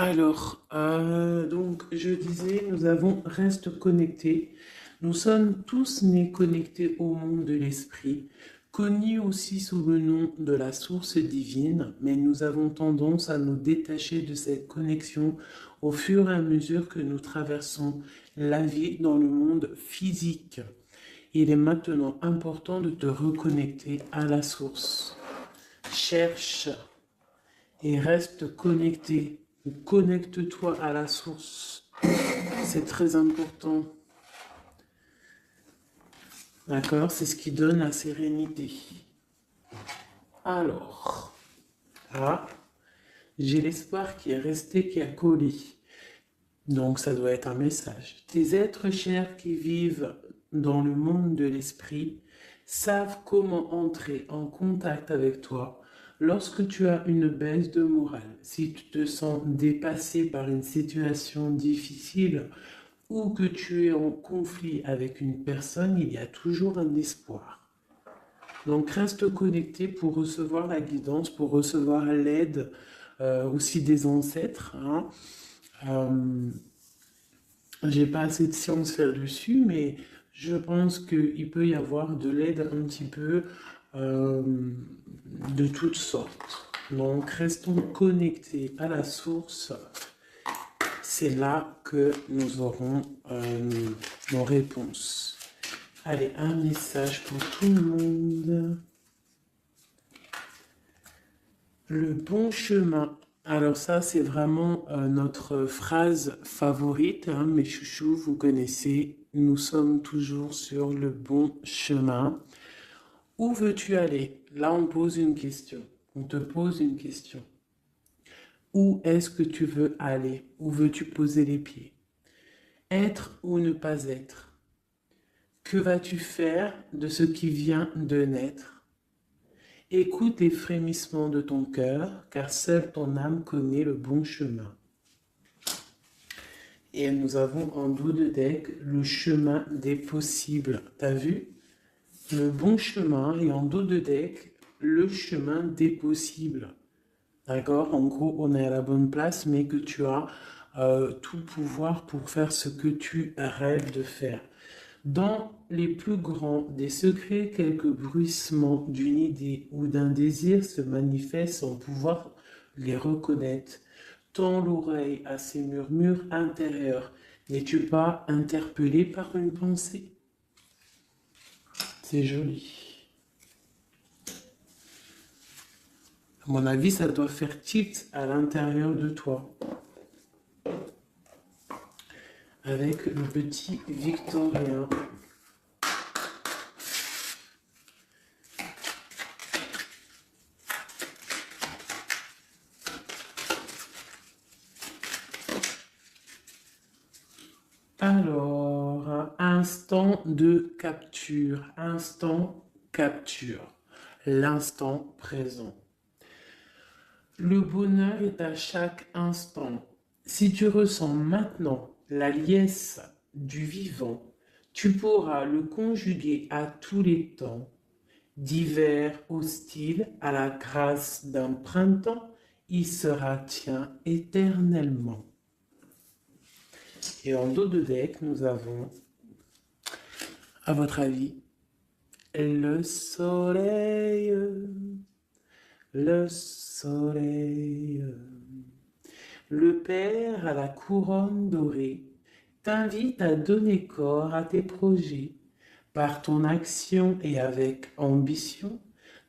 Donc, je disais, reste connectés. Nous sommes tous nés connectés au monde de l'esprit, connus aussi sous le nom de la source divine, mais nous avons tendance à nous détacher de cette connexion au fur et à mesure que nous traversons la vie dans le monde physique. Il est maintenant important de te reconnecter à la source. Cherche et reste connecté ou connecte-toi à la source. C'est très important. D'accord? C'est ce qui donne la sérénité. Alors, là, j'ai l'espoir qui est resté, qui a collé. Donc, ça doit être un message. Tes êtres chers qui vivent dans le monde de l'esprit savent comment entrer en contact avec toi lorsque tu as une baisse de morale. Si tu te sens dépassé par une situation difficile ou que tu es en conflit avec une personne, il y a toujours un espoir. Donc reste connecté pour recevoir la guidance, pour recevoir l'aide aussi des ancêtres. J'ai pas assez de science là-dessus, mais je pense qu'il peut y avoir de l'aide un petit peu euh, de toutes sortes. Donc restons connectés à la source. C'est là que nous aurons nos réponses. Allez, un message pour tout le monde. Le bon chemin. Alors ça, c'est vraiment notre phrase favorite, hein, mes chouchous, vous connaissez. Nous sommes toujours sur le bon chemin. Où veux-tu aller? Là, on pose une question. On te pose une question. Où est-ce que tu veux aller? Où veux-tu poser les pieds? Être ou ne pas être? Que vas-tu faire de ce qui vient de naître? Écoute les frémissements de ton cœur, car seule ton âme connaît le bon chemin. Et nous avons en dos de deck le chemin des possibles. T'as vu? Le bon chemin et en dos de deck le chemin des possibles. D'accord? En gros, on est à la bonne place, mais que tu as tout pouvoir pour faire ce que tu rêves de faire. Dans les plus grands des secrets, quelques bruissements d'une idée ou d'un désir se manifestent sans pouvoir les reconnaître. Tends l'oreille à ces murmures intérieurs. N'es-tu pas interpellé par une pensée? C'est joli. À mon avis, ça doit faire tilt à l'intérieur de toi. Avec le petit Victorien. Alors, instant de capture, l'instant présent. Le bonheur est à chaque instant. Si tu ressens maintenant la liesse du vivant, tu pourras le conjuguer à tous les temps, d'hiver hostile à la grâce d'un printemps, il sera tien éternellement. Et en dos de deck, nous avons, à votre avis, le soleil, le soleil. Le Père à la couronne dorée t'invite à donner corps à tes projets par ton action et avec ambition.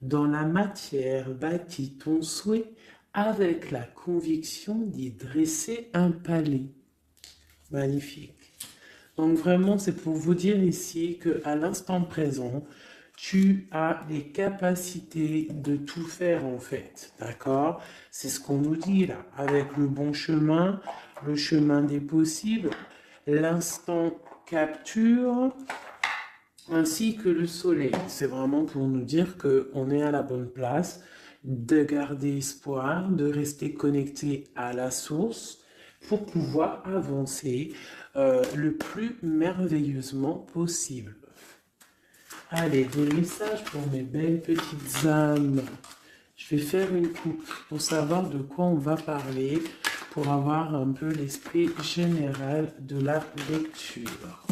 Dans la matière bâtis ton souhait avec la conviction d'y dresser un palais. Magnifique. Donc vraiment, c'est pour vous dire ici qu'à l'instant présent, tu as les capacités de tout faire en fait. D'accord? C'est ce qu'on nous dit là. Avec le bon chemin, le chemin des possibles, l'instant capture, ainsi que le soleil. C'est vraiment pour nous dire qu'on est à la bonne place, de garder espoir, de rester connecté à la source pour pouvoir avancer le plus merveilleusement possible. Allez, des messages pour mes belles petites âmes. Je vais faire une coupe pour savoir de quoi on va parler. pour avoir un peu l'esprit général de la lecture.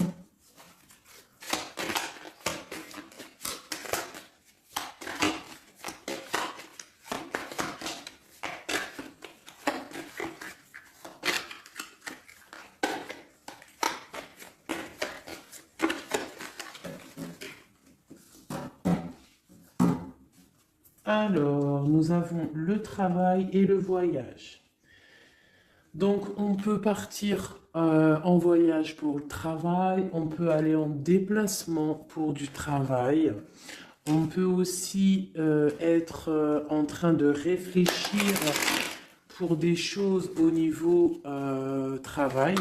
Alors, nous avons le travail et le voyage. Donc, on peut partir en voyage pour le travail, on peut aller en déplacement pour du travail, on peut aussi être en train de réfléchir pour des choses au niveau travail.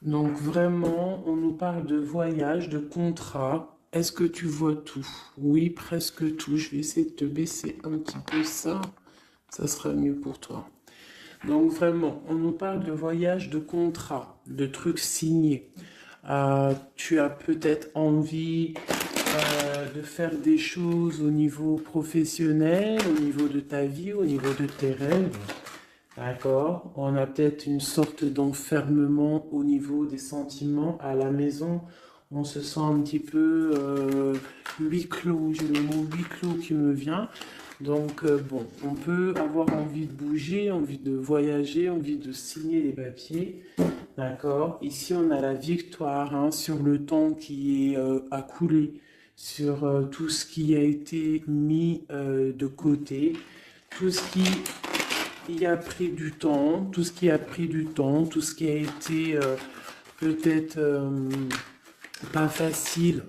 Donc, vraiment, on nous parle de voyage, de contrat. Est-ce que tu vois tout? Oui, presque tout. Je vais essayer de te baisser un petit peu ça. Ça sera mieux pour toi. Donc vraiment, on nous parle de voyage, de contrat, de trucs signés. Tu as peut-être envie de faire des choses au niveau professionnel, au niveau de ta vie, au niveau de tes rêves. D'accord? On a peut-être une sorte d'enfermement au niveau des sentiments à la maison. On se sent un petit peu huis clos. J'ai le mot huis clos qui me vient. Donc, bon, on peut avoir envie de bouger, envie de voyager, envie de signer les papiers. D'accord? Ici, on a la victoire hein, sur le temps qui est à couler, sur tout ce qui a été mis de côté, tout ce qui a pris du temps, tout ce qui a pris du temps, tout ce qui a été peut-être pas facile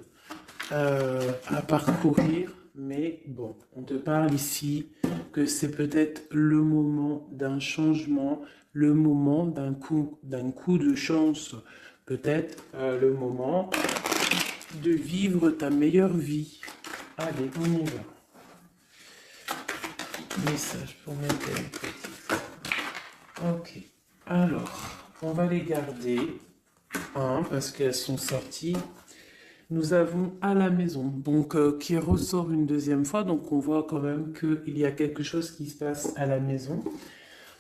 à parcourir. Mais bon, on te parle ici que c'est peut-être le moment d'un changement, le moment d'un coup de chance, peut-être le moment de vivre ta meilleure vie. Allez, on y va. Message pour mes petits. Ok, alors, on va les garder, hein, parce qu'elles sont sorties. Nous avons à la maison, donc qui ressort une deuxième fois, donc on voit quand même qu'il y a quelque chose qui se passe à la maison.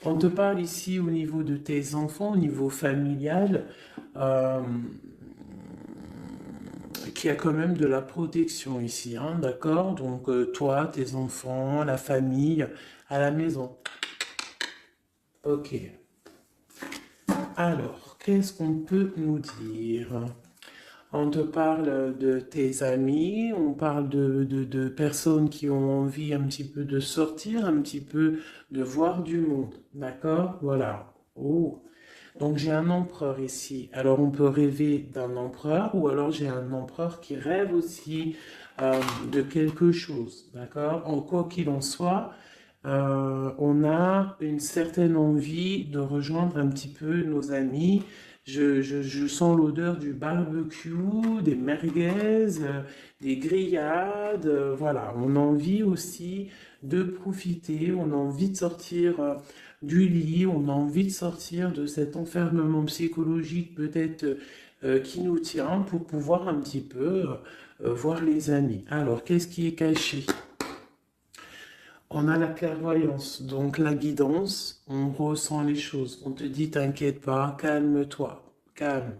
On te parle ici au niveau de tes enfants, au niveau familial, qu'il y a quand même de la protection ici, hein, d'accord? Donc toi, tes enfants, la famille, à la maison. Ok. Alors, qu'est-ce qu'on peut nous dire? On te parle de tes amis, on parle de personnes qui ont envie un petit peu de sortir, un petit peu de voir du monde. D'accord? Voilà. Oh. Donc j'ai un empereur ici. Alors on peut rêver d'un empereur ou alors j'ai un empereur qui rêve aussi de quelque chose. D'accord? En quoi qu'il en soit, on a une certaine envie de rejoindre un petit peu nos amis. Je sens l'odeur du barbecue, des merguez, des grillades. Voilà, on a envie aussi de profiter, on a envie de sortir du lit, on a envie de sortir de cet enfermement psychologique peut-être qui nous tient pour pouvoir un petit peu voir les amis. Alors, qu'est-ce qui est caché? On a la clairvoyance, donc la guidance, on ressent les choses. On te dit, t'inquiète pas, calme-toi, calme.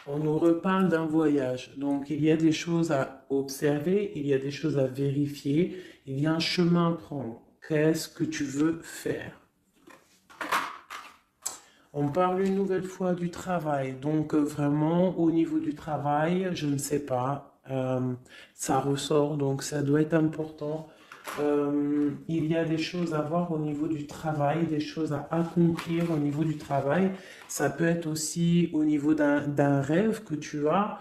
On nous reparle d'un voyage, donc il y a des choses à observer, il y a des choses à vérifier, il y a un chemin à prendre. Qu'est-ce que tu veux faire? On parle une nouvelle fois du travail, donc vraiment au niveau du travail, je ne sais pas, ça ressort, donc ça doit être important. Il y a des choses à voir au niveau du travail, des choses à accomplir au niveau du travail. Ça peut être aussi au niveau d'un rêve que tu as,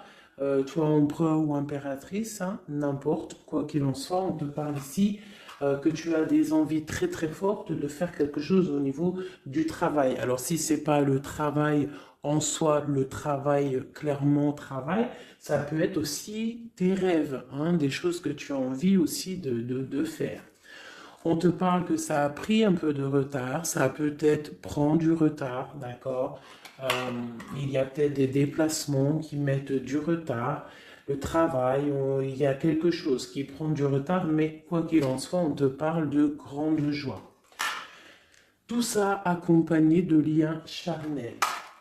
toi empereur ou impératrice, hein, n'importe quoi qu'il en soit, on te parle ici que tu as des envies très très fortes de faire quelque chose au niveau du travail. Alors si c'est pas le travail en soi, le travail clairement travail, ça peut être aussi tes rêves, hein, des choses que tu as envie aussi de faire. On te parle que ça a pris un peu de retard, ça peut-être prend du retard, d'accord? Il y a peut-être des déplacements qui mettent du retard. le travail, il y a quelque chose qui prend du retard, mais quoi qu'il en soit, on te parle de grande joie. Tout ça accompagné de liens charnels.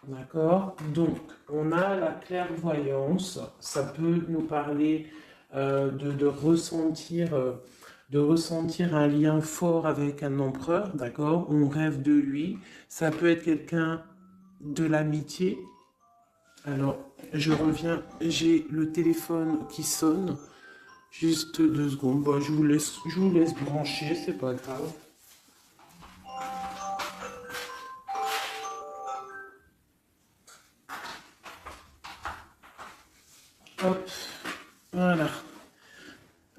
D'accord? Donc, on a la clairvoyance. Ça peut nous parler de ressentir un lien fort avec un empereur. D'accord? On rêve de lui. Ça peut être quelqu'un de l'amitié. Alors, je reviens. J'ai le téléphone qui sonne. Juste 2 secondes. Bon, je vous laisse brancher. C'est pas grave. Hop, voilà.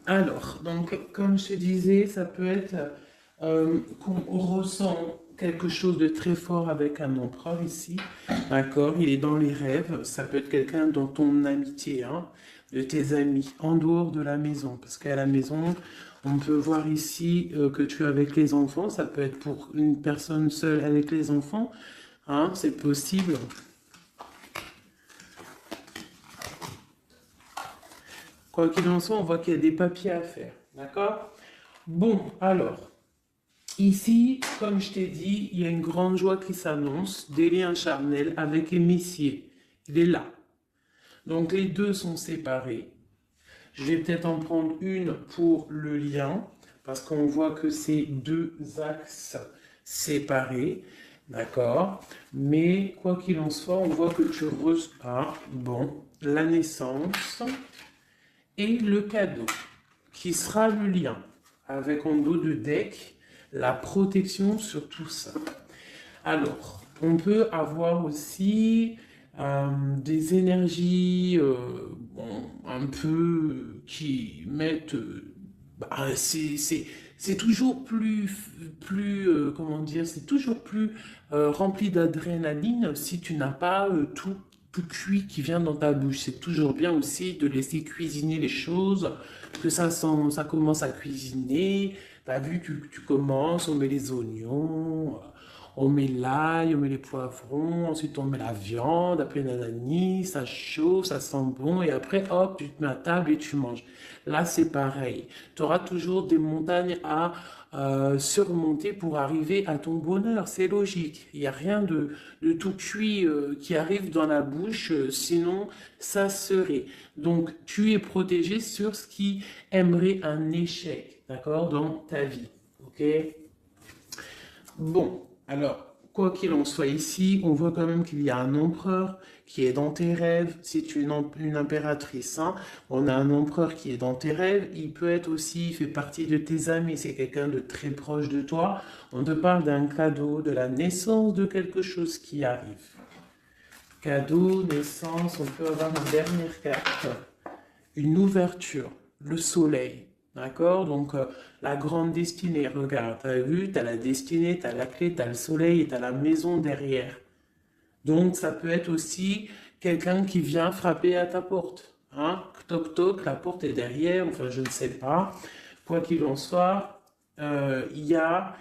Alors, donc, comme je te disais, ça peut être qu'on ressent quelque chose de très fort avec un empereur ici, d'accord? Il est dans les rêves, ça peut être quelqu'un dans ton amitié, hein, de tes amis, en dehors de la maison, parce qu'à la maison, on peut voir ici que tu es avec les enfants, ça peut être pour une personne seule avec les enfants, hein, c'est possible. Quoi qu'il en soit, on voit qu'il y a des papiers à faire. D'accord? Bon, alors, ici, comme je t'ai dit, il y a une grande joie qui s'annonce, des liens charnels avec Émissier. Il est là. Donc, les deux sont séparés. Je vais peut-être en prendre une pour le lien, parce qu'on voit que c'est 2 axes séparés. D'accord? Mais, quoi qu'il en soit, on voit que tu reçois, bon, la naissance et le cadeau, qui sera le lien avec en dos de deck, la protection sur tout ça. Alors, on peut avoir aussi des énergies un peu qui mettent... c'est toujours comment dire, c'est toujours plus rempli d'adrénaline si tu n'as pas tout cuit qui vient dans ta bouche. C'est toujours bien aussi de laisser cuisiner les choses, que ça commence à cuisiner. T'as vu, tu commences, on met les oignons, on met l'ail, on met les poivrons, ensuite on met la viande, après nanani, ça chauffe, ça sent bon, et après, hop, tu te mets à table et tu manges. Là, c'est pareil. Tu auras toujours des montagnes à surmonter pour arriver à ton bonheur. C'est logique. Il n'y a rien de tout cuit qui arrive dans la bouche, sinon ça serait. Donc, tu es protégé sur ce qui aimerait un échec, d'accord, dans ta vie. Ok? Bon, alors, quoi qu'il en soit ici, on voit quand même qu'il y a un empereur qui est dans tes rêves. Si tu es une impératrice, hein, on a un empereur qui est dans tes rêves. Il peut être aussi, il fait partie de tes amis, c'est quelqu'un de très proche de toi. On te parle d'un cadeau, de la naissance de quelque chose qui arrive. Cadeau, naissance, on peut avoir une dernière carte. Une ouverture, le soleil. D'accord? Donc, la grande destinée, regarde, tu as vu, tu as la destinée, tu as la clé, tu as le soleil et tu as la maison derrière. Donc, ça peut être aussi quelqu'un qui vient frapper à ta porte. Hein? Toc toc, la porte est derrière, enfin, je ne sais pas. Quoi qu'il en soit, il y a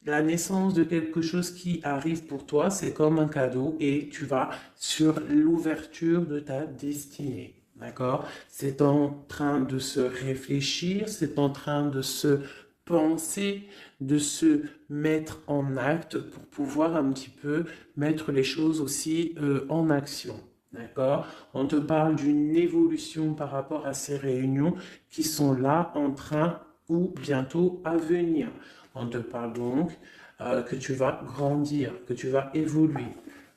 la naissance de quelque chose qui arrive pour toi, c'est comme un cadeau et tu vas sur l'ouverture de ta destinée. D'accord? C'est en train de se réfléchir, c'est en train de se penser, de se mettre en acte pour pouvoir un petit peu mettre les choses aussi en action. D'accord? On te parle d'une évolution par rapport à ces réunions qui sont là en train ou bientôt à venir. On te parle donc que tu vas grandir, que tu vas évoluer.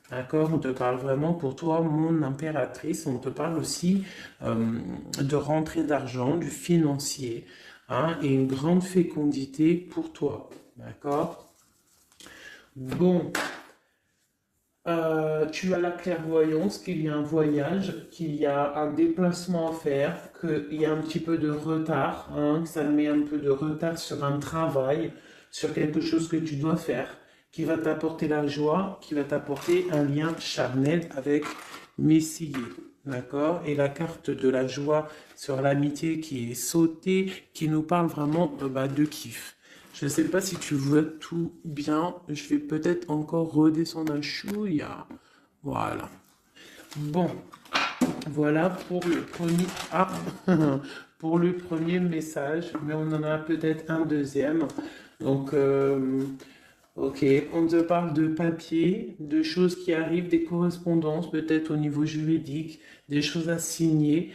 D'accord? On te parle vraiment pour toi, mon impératrice. On te parle aussi de rentrée d'argent, du financier, hein, et une grande fécondité pour toi. D'accord? Bon, tu as la clairvoyance qu'il y a un voyage, qu'il y a un déplacement à faire, qu'il y a un petit peu de retard, hein, que ça met un peu de retard sur un travail, sur quelque chose que tu dois faire, qui va t'apporter la joie, qui va t'apporter un lien charnel avec Messier. D'accord? Et la carte de la joie sur l'amitié qui est sautée, qui nous parle vraiment de kiff. Je ne sais pas si tu vois tout bien. Je vais peut-être encore redescendre un chouïa. Voilà. Bon. Voilà pour le premier, pour le premier message, mais on en a peut-être un deuxième. Donc, ok, on te parle de papier, de choses qui arrivent, des correspondances, peut-être au niveau juridique, des choses à signer.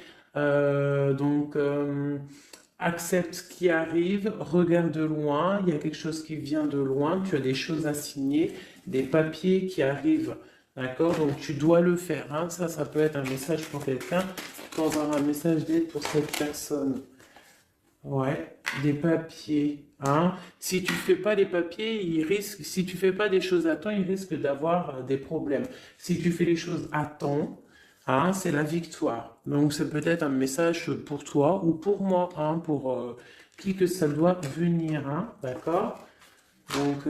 Accepte ce qui arrive, regarde de loin, il y a quelque chose qui vient de loin, tu as des choses à signer, des papiers qui arrivent. D'accord? Donc tu dois le faire. Hein. Ça peut être un message pour quelqu'un, tu peux avoir un message d'aide pour cette personne. Ouais, des papiers. Hein. Si tu fais pas les papiers, si tu fais pas des choses à temps, il risque d'avoir des problèmes. Si tu fais les choses à temps, hein, c'est la victoire. Donc c'est peut-être un message pour toi ou pour moi, hein, pour qui que ça doit venir, hein, d'accord? Donc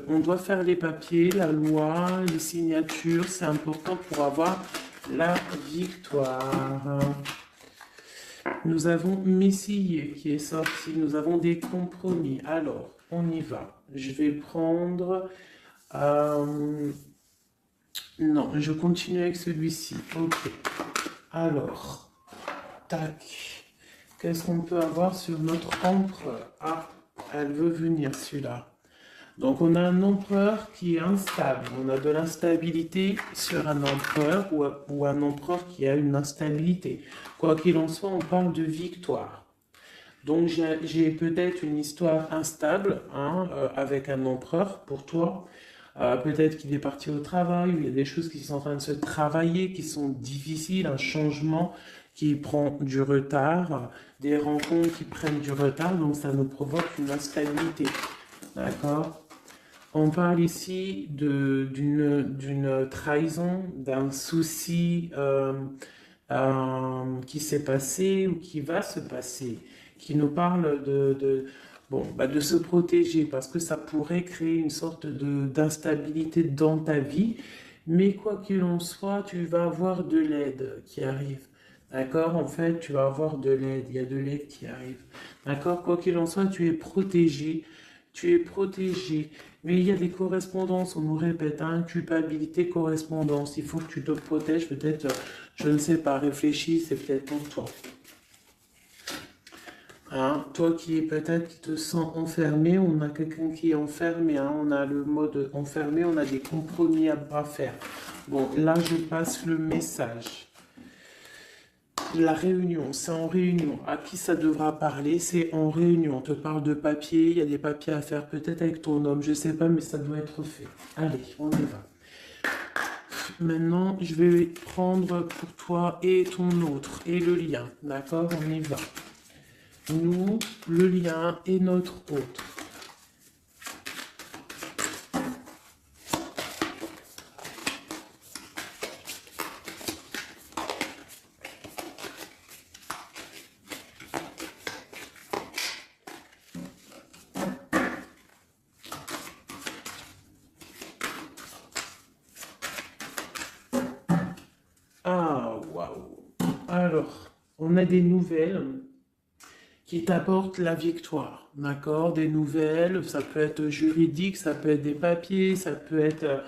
on doit faire les papiers, la loi, les signatures, c'est important pour avoir la victoire. Nous avons Messie qui est sorti, nous avons des compromis. Alors, on y va. Je vais prendre... Non, je continue avec celui-ci. Ok. Alors, tac. Qu'est-ce qu'on peut avoir sur notre empereur? Ah, elle veut venir, celui-là. Donc, on a un empereur qui est instable. On a de l'instabilité sur un empereur ou un empereur qui a une instabilité. Quoi qu'il en soit, on parle de victoire. Donc, j'ai peut-être une histoire instable, hein, avec un empereur pour toi. Peut-être qu'il est parti au travail, ou il y a des choses qui sont en train de se travailler, qui sont difficiles, un changement qui prend du retard, des rencontres qui prennent du retard, donc ça nous provoque une instabilité. D'accord? On parle ici d'une trahison, d'un souci qui s'est passé ou qui va se passer, qui nous parle de se protéger parce que ça pourrait créer une sorte d'instabilité dans ta vie. Mais quoi qu'il en soit, tu vas avoir de l'aide qui arrive. D'accord? En fait, tu vas avoir de l'aide. Il y a de l'aide qui arrive. D'accord? Quoi qu'il en soit, tu es protégé. Tu es protégé. Mais il y a des correspondances, on nous répète, hein, culpabilité, correspondance. Il faut que tu te protèges, peut-être, je ne sais pas, réfléchis, c'est peut-être pour toi. Hein, toi qui peut-être qui te sens enfermé, on a quelqu'un qui est enfermé, hein, on a le mode enfermé, on a des compromis à faire. Bon, là je passe le message. La réunion, c'est en réunion. À qui ça devra parler? C'est en réunion. On te parle de papier, il y a des papiers à faire peut-être avec ton homme, je sais pas, mais ça doit être fait. Allez, on y va. Maintenant, je vais prendre pour toi et ton autre, et le lien. D'accord? On y va. Nous, le lien et notre autre. Ah, waouh. Alors, on a des nouvelles qui t'apportent la victoire, d'accord? Des nouvelles, ça peut être juridique, ça peut être des papiers, ça peut être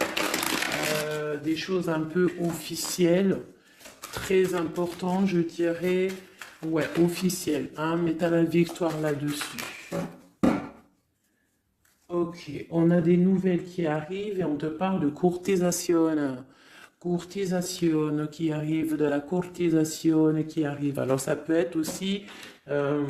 des choses un peu officielles, très important, je dirais, ouais, officielles, hein, mais t'as la victoire là-dessus. Ok, on a des nouvelles qui arrivent et on te parle de courtisation. Courtisation qui arrive, de la courtisation qui arrive. Alors ça peut être aussi de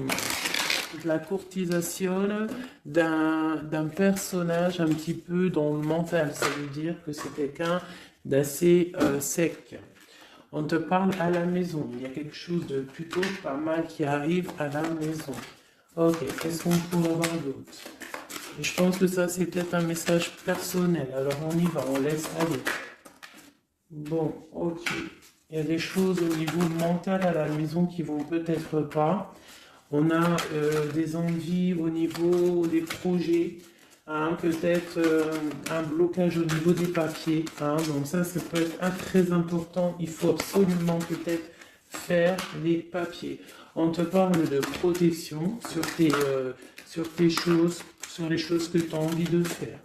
la courtisation d'un personnage un petit peu dans le mental. Ça veut dire que c'est quelqu'un d'assez sec. On te parle à la maison. Il y a quelque chose de plutôt pas mal qui arrive à la maison. Ok, qu'est-ce qu'on peut avoir d'autre? Je pense que ça, c'est peut-être un message personnel. Alors, on y va, on laisse aller. Bon, ok. Il y a des choses au niveau mental à la maison qui vont peut-être pas. On a des envies au niveau des projets. Hein, peut-être un blocage au niveau des papiers. Hein, donc ça peut être très important. Il faut absolument peut-être faire les papiers. On te parle de protection sur tes choses, sur les choses que tu as envie de faire.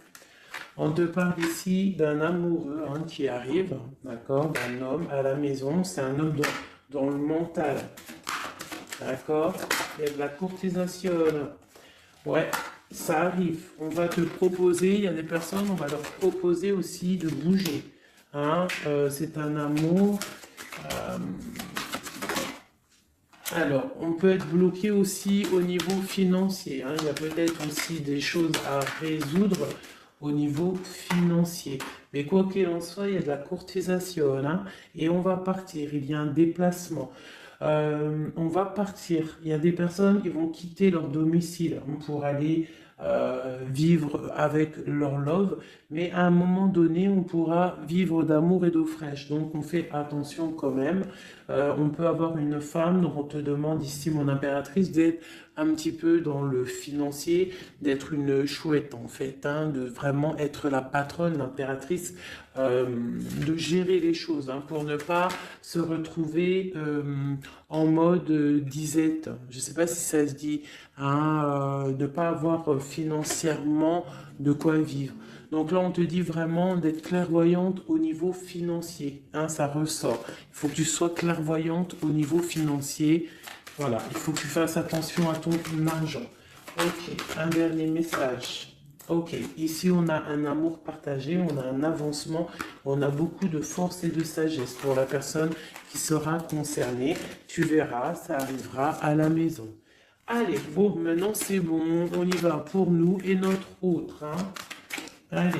On te parle ici d'un amoureux hein, qui arrive, d'accord, d'un homme à la maison. C'est un homme dans le mental, d'accord. Il y a de la courtisation. Ouais, ça arrive. On va te proposer, il y a des personnes, on va leur proposer aussi de bouger. Hein. C'est un amour. euh, Alors, on peut être bloqué aussi au niveau financier. Hein. Il y a peut-être aussi des choses à résoudre au niveau financier. Mais quoi qu'il en soit, il y a de la courtisation. Hein, et on va partir. Il y a un déplacement. On va partir. Il y a des personnes qui vont quitter leur domicile hein, pour aller vivre avec leur love. Mais à un moment donné, on pourra vivre d'amour et d'eau fraîche. Donc, on fait attention quand même. On peut avoir une femme dont on te demande ici, mon impératrice, d'être un petit peu dans le financier, d'être une chouette en fait, hein, de vraiment être la patronne, l'impératrice, de gérer les choses hein, pour ne pas se retrouver en mode disette. Je ne sais pas si ça se dit, hein, ne pas avoir financièrement de quoi vivre. Donc là, on te dit vraiment d'être clairvoyante au niveau financier. Hein, ça ressort. Il faut que tu sois clairvoyante au niveau financier. Voilà, il faut que tu fasses attention à ton argent. Ok, un dernier message. Ok, ici on a un amour partagé, on a un avancement, on a beaucoup de force et de sagesse pour la personne qui sera concernée. Tu verras, ça arrivera à la maison. Allez, bon, maintenant c'est bon, on y va pour nous et notre autre. Hein. Allez.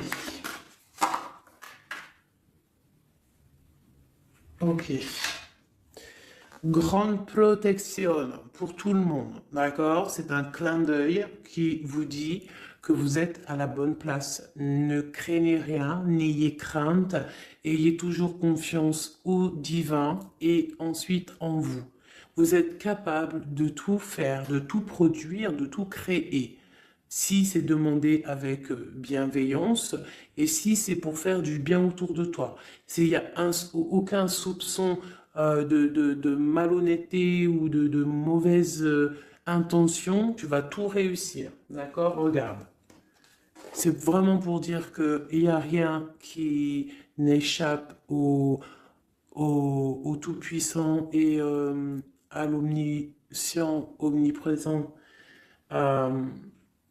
Ok. Grande protection pour tout le monde, d'accord? C'est un clin d'œil qui vous dit que vous êtes à la bonne place. Ne craignez rien, n'ayez crainte, ayez toujours confiance au divin et ensuite en vous. Vous êtes capable de tout faire, de tout produire, de tout créer. Si c'est demandé avec bienveillance et si c'est pour faire du bien autour de toi. S'il n'y a aucun soupçon de malhonnêteté ou de mauvaise intention, tu vas tout réussir. D'accord? Regarde. C'est vraiment pour dire qu'il n'y a rien qui n'échappe au Tout-Puissant et à l'Omniscient, omniprésent. Euh,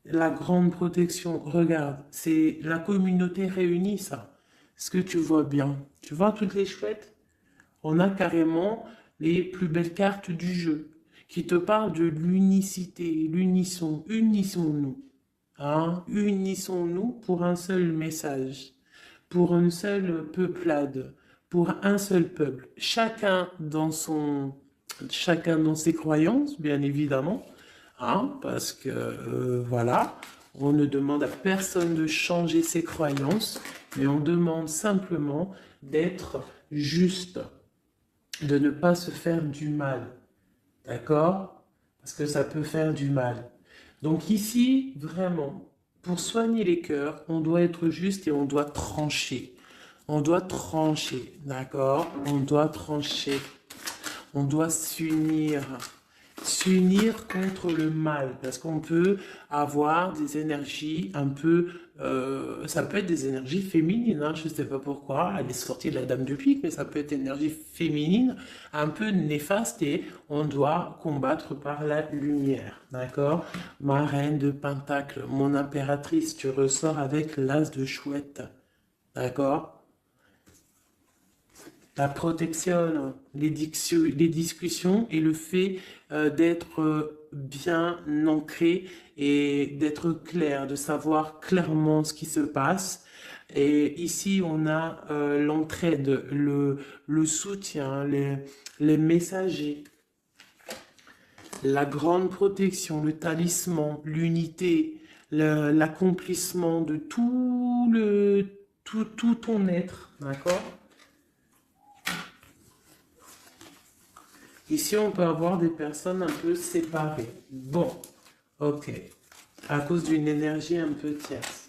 la grande protection, regarde, c'est la communauté réunie, ça. Est-ce que tu vois bien? Tu vois toutes les chouettes? On a carrément les plus belles cartes du jeu qui te parlent de l'unicité, l'unisson. Unissons-nous. Hein? Unissons-nous pour un seul message, pour une seule peuplade, pour un seul peuple. Chacun dans ses croyances, bien évidemment. Hein, parce que voilà, on ne demande à personne de changer ses croyances, mais on demande simplement d'être juste, de ne pas se faire du mal, d'accord? Parce que ça peut faire du mal. Donc ici, vraiment, pour soigner les cœurs, on doit être juste et on doit trancher. On doit trancher, d'accord? On doit trancher. On doit s'unir contre le mal, parce qu'on peut avoir des énergies un peu, ça peut être des énergies féminines, hein, je ne sais pas pourquoi, elle est sortie de la Dame du Pique, mais ça peut être énergie féminine, un peu néfaste, et on doit combattre par la lumière, d'accord? Ma reine de Pentacle, mon impératrice, tu ressors avec l'as de chouette, d'accord? La protection, les discussions et le fait d'être bien ancré et d'être clair, de savoir clairement ce qui se passe. Et ici, on a l'entraide, le soutien, les messagers, la grande protection, le talisman, l'unité, l'accomplissement de tout ton être, d'accord? Ici, on peut avoir des personnes un peu séparées. Bon, ok. À cause d'une énergie un peu tierce.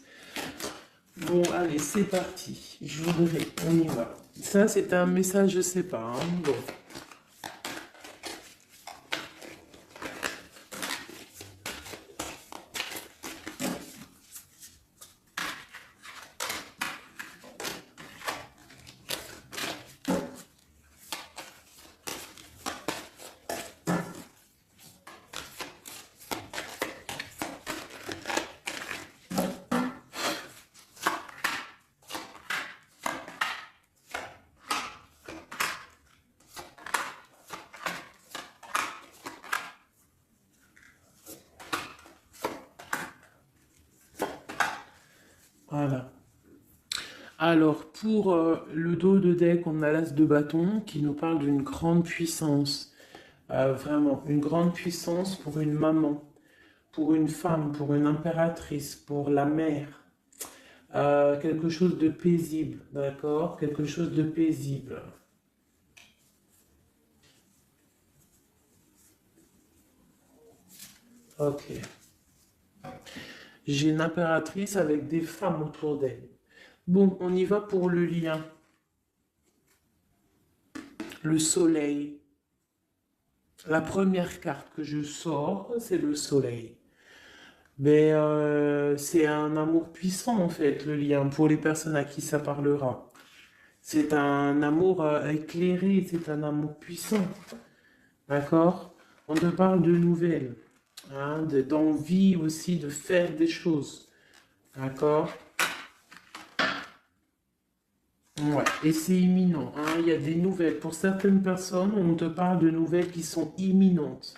Bon, allez, c'est parti. Je voudrais, on y va. Ça, c'est un message, je sais pas. Hein. Bon. Voilà. Alors, pour le dos de deck, on a l'as de bâton qui nous parle d'une grande puissance. Vraiment, une grande puissance pour une maman, pour une femme, pour une impératrice, pour la mère. Quelque chose de paisible, d'accord? Quelque chose de paisible. Ok. J'ai une impératrice avec des femmes autour d'elle. Bon, on y va pour le lien. Le soleil. La première carte que je sors, c'est le soleil. Mais c'est un amour puissant en fait, le lien, pour les personnes à qui ça parlera. C'est un amour éclairé, c'est un amour puissant. D'accord? On te parle de nouvelles, hein, d'envie aussi de faire des choses. D'accord? Ouais, et c'est imminent, hein. Il y a des nouvelles. Pour certaines personnes, on te parle de nouvelles qui sont imminentes.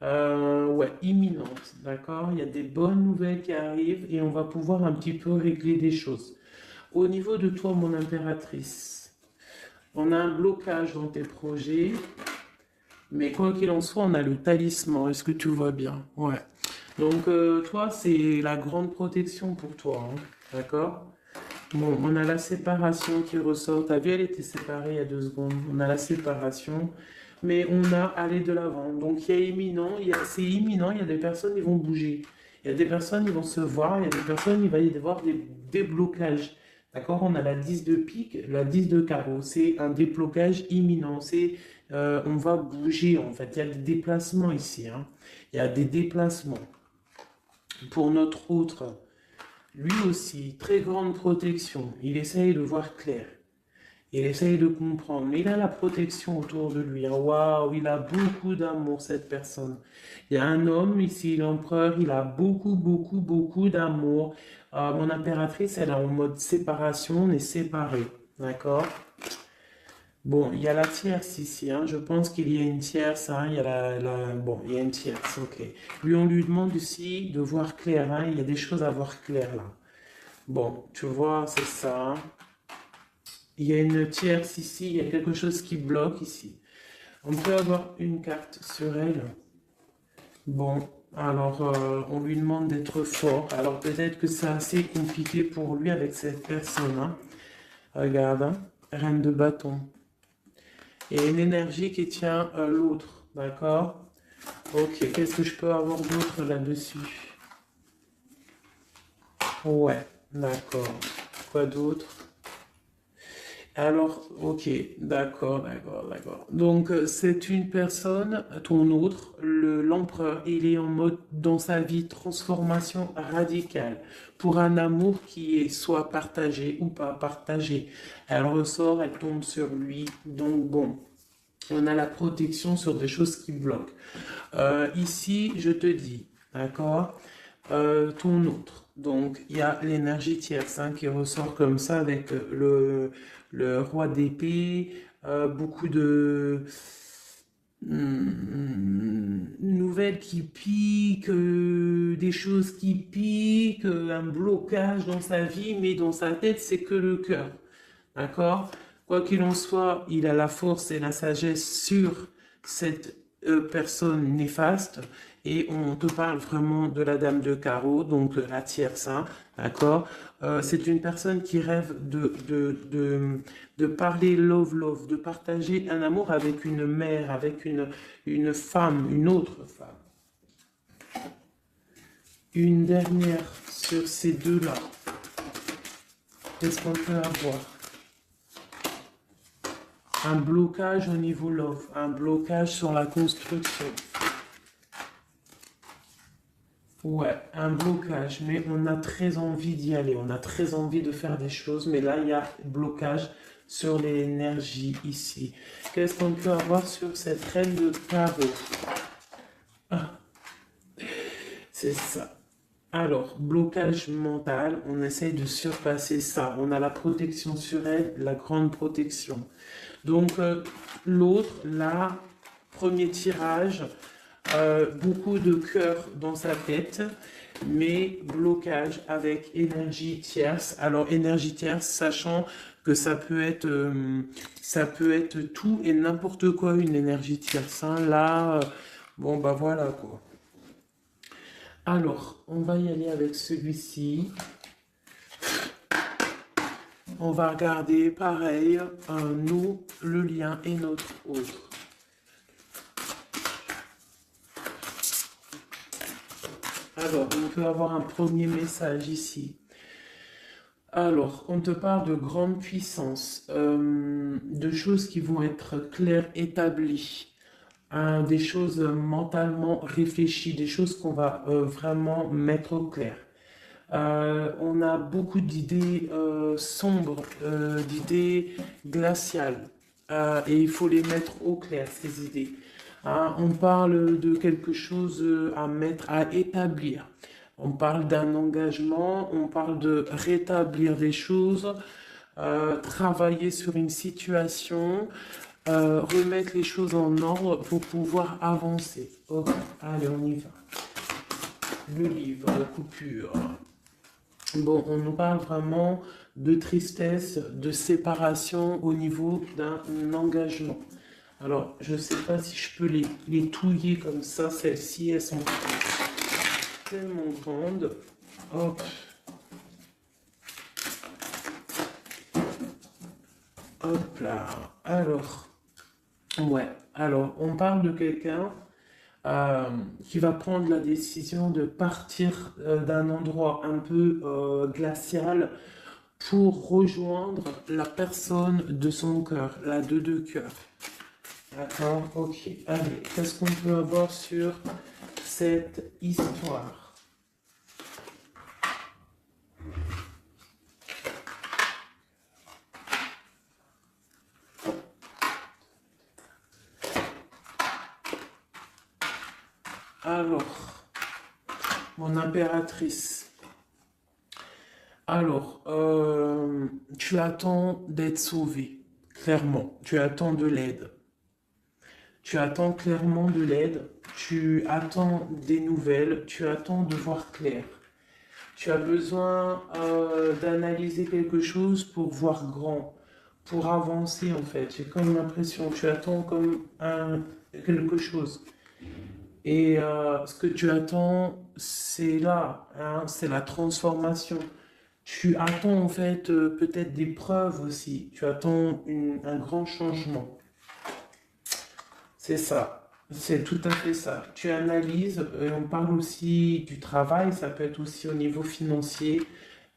Ouais, imminentes, d'accord? Il y a des bonnes nouvelles qui arrivent et on va pouvoir un petit peu régler des choses. Au niveau de toi, mon impératrice, on a un blocage dans tes projets, mais quoi qu'il en soit, on a le talisman. Est-ce que tu vois bien? Ouais. Donc, toi, c'est la grande protection pour toi, hein. D'accord? Bon, on a la séparation qui ressort. T'as vu, elle était séparée il y a 2 secondes. On a la séparation, mais on a aller de l'avant. Donc, il y a imminent, c'est imminent, il y a des personnes qui vont bouger. Il y a des personnes qui vont se voir, il y a des personnes, il va y avoir des déblocages. D'accord? On a la 10 de pique, la 10 de carreau. C'est un déblocage imminent. On va bouger, en fait. Il y a des déplacements ici, hein. Il y a des déplacements. Pour notre autre. Lui aussi, très grande protection. Il essaye de voir clair. Il essaye de comprendre. Mais il a la protection autour de lui, hein. Waouh, il a beaucoup d'amour, cette personne. Il y a un homme ici, l'empereur, il a beaucoup, beaucoup, beaucoup d'amour. Mon impératrice, elle est en mode séparation, on est séparés. D'accord? Bon, il y a la tierce ici, hein. Je pense qu'il y a une tierce, hein. Il y a bon, il y a une tierce, ok. Lui, on lui demande aussi de voir clair, hein. Il y a des choses à voir clair là. Bon, tu vois, c'est ça. Il y a une tierce ici, il y a quelque chose qui bloque ici. On peut avoir une carte sur elle. Bon, alors on lui demande d'être fort. Alors peut-être que c'est assez compliqué pour lui avec cette personne, hein. Regarde, hein. Reine de bâton. Et une énergie qui tient l'autre, d'accord? Ok, qu'est-ce que je peux avoir d'autre là-dessus? Ouais, d'accord. Quoi d'autre? Alors, ok, d'accord, d'accord, d'accord. Donc, c'est une personne, ton autre, l'empereur, il est en mode dans sa vie transformation radicale pour un amour qui est soit partagé ou pas partagé. Elle ressort, elle tombe sur lui. Donc, bon, on a la protection sur des choses qui bloquent. Ici, je te dis, d'accord, ton autre. Donc, il y a l'énergie tierce, hein, qui ressort comme ça avec le roi d'épée, beaucoup de nouvelles qui piquent, des choses qui piquent, un blocage dans sa vie, mais dans sa tête, c'est que le cœur. D'accord? Quoi qu'il en soit, il a la force et la sagesse sur cette personne néfaste. Et on te parle vraiment de la dame de carreau, donc la tierce, hein, d'accord? C'est une personne qui rêve de parler love, de partager un amour avec une mère, avec une femme, une autre femme. Une dernière sur ces deux-là. Qu'est-ce qu'on peut avoir? Un blocage au niveau love, un blocage sur la construction. Ouais, un blocage, mais on a très envie d'y aller, on a très envie de faire des choses, mais là, il y a blocage sur l'énergie ici. Qu'est-ce qu'on peut avoir sur cette reine de carreau? Ah, c'est ça. Alors, blocage mental, on essaye de surpasser ça. On a la protection sur elle, la grande protection. Donc, l'autre, là, premier tirage, beaucoup de cœur dans sa tête. mais blocage avec énergie tierce. Alors, énergie tierce, sachant que ça peut être tout et n'importe quoi, une énergie tierce. Hein. Là, bon, bah voilà quoi. Alors, on va y aller avec celui-ci. On va regarder pareil, nous, le lien et notre autre. Alors, on peut avoir un premier message ici. Alors, on te parle de grande puissance, de choses qui vont être claires, établies, hein, des choses mentalement réfléchies, des choses qu'on va vraiment mettre au clair. On a beaucoup d'idées sombres, d'idées glaciales, et il faut les mettre au clair, ces idées. Hein, on parle de quelque chose à mettre, à établir. On parle d'un engagement, on parle de rétablir des choses, travailler sur une situation, remettre les choses en ordre pour pouvoir avancer. Ok, allez, on y va. Le livre, la coupure. Bon, on nous parle vraiment de tristesse, de séparation au niveau d'un engagement. Alors, je ne sais pas si je peux les touiller comme ça. Celles-ci, elles sont tellement grandes. Hop. Hop là. Alors, ouais. Alors, on parle de quelqu'un qui va prendre la décision de partir d'un endroit un peu glacial pour rejoindre la personne de son cœur, la deux de cœur. D'accord, ok. Allez, qu'est-ce qu'on peut avoir sur cette histoire? Alors, mon impératrice. Alors, tu attends d'être sauvé, clairement. Tu attends de l'aide. Tu attends clairement de l'aide. Tu attends des nouvelles. Tu attends de voir clair. Tu as besoin d'analyser quelque chose pour voir grand, pour avancer en fait. J'ai comme l'impression, tu attends comme quelque chose. Et ce que tu attends, c'est là, hein, c'est la transformation. Tu attends en fait peut-être des preuves aussi. Tu attends un grand changement. C'est ça. C'est tout à fait ça. Tu analyses, on parle aussi du travail, ça peut être aussi au niveau financier,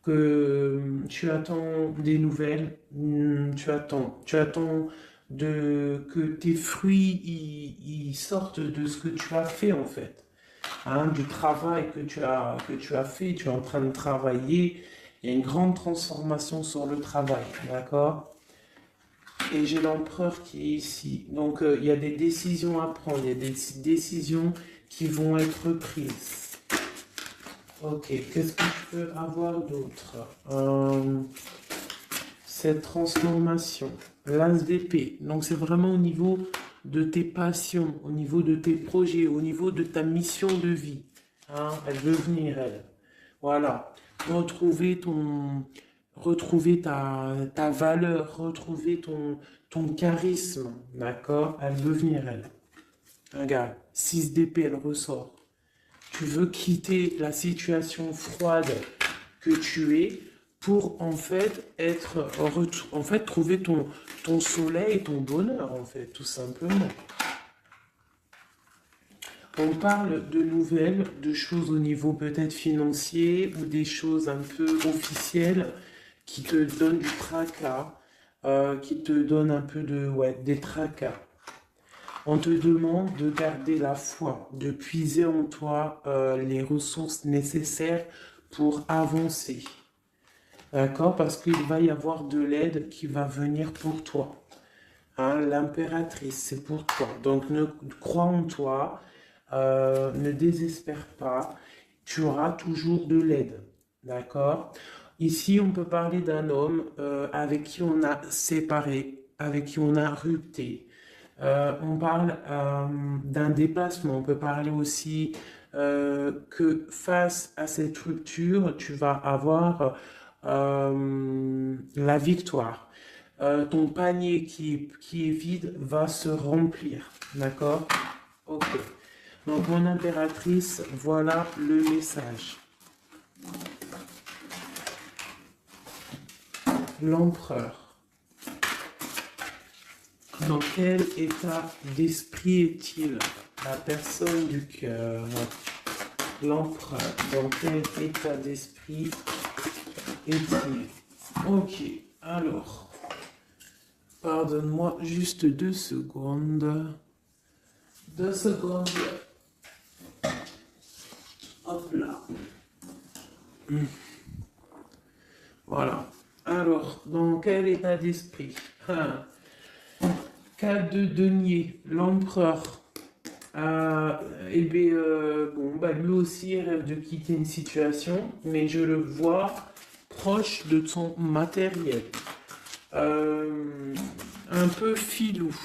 que tu attends des nouvelles, tu attends que tes fruits ils sortent de ce que tu as fait en fait, hein, du travail que tu as fait, tu es en train de travailler, il y a une grande transformation sur le travail, d'accord? Et j'ai l'empereur qui est ici. Donc il y a des décisions à prendre, il y a des décisions qui vont être prises. Ok, qu'est-ce que je peux avoir d'autre? Cette transformation, l'as d'épée. Donc c'est vraiment au niveau de tes passions, au niveau de tes projets, au niveau de ta mission de vie. Hein, elle veut venir, elle. Voilà. Retrouver ta valeur, retrouver ton charisme. D'accord? Elle veut venir, elle. Regarde, 6 d'épée, elle ressort. Tu veux quitter la situation froide que tu es pour en fait trouver ton soleil, ton bonheur en fait, tout simplement. On parle de nouvelles, de choses au niveau peut-être financier ou des choses un peu officielles qui te donnent du tracas, qui te donnent un peu des tracas. On te demande de garder la foi, de puiser en toi les ressources nécessaires pour avancer. D'accord? Parce qu'il va y avoir de l'aide qui va venir pour toi. Hein, l'impératrice, c'est pour toi. Donc, crois en toi, ne désespère pas. Tu auras toujours de l'aide. D'accord? Ici, on peut parler d'un homme avec qui on a séparé, avec qui on a rupté. On parle d'un déplacement. On peut parler aussi que face à cette rupture, tu vas avoir la victoire. Ton panier qui est vide va se remplir. D'accord? Ok. Donc, mon impératrice, voilà le message. L'empereur. Dans quel état d'esprit est-il? La personne du cœur. L'empereur. Dans quel état d'esprit est-il? Ok. Alors, pardonne-moi juste 2 secondes. 2 secondes. Hop là. Voilà. Alors, dans quel état d'esprit? 4 de denier, l'empereur. Eh bien, bon, bah, lui aussi rêve de quitter une situation, mais je le vois proche de son matériel. Un peu filou.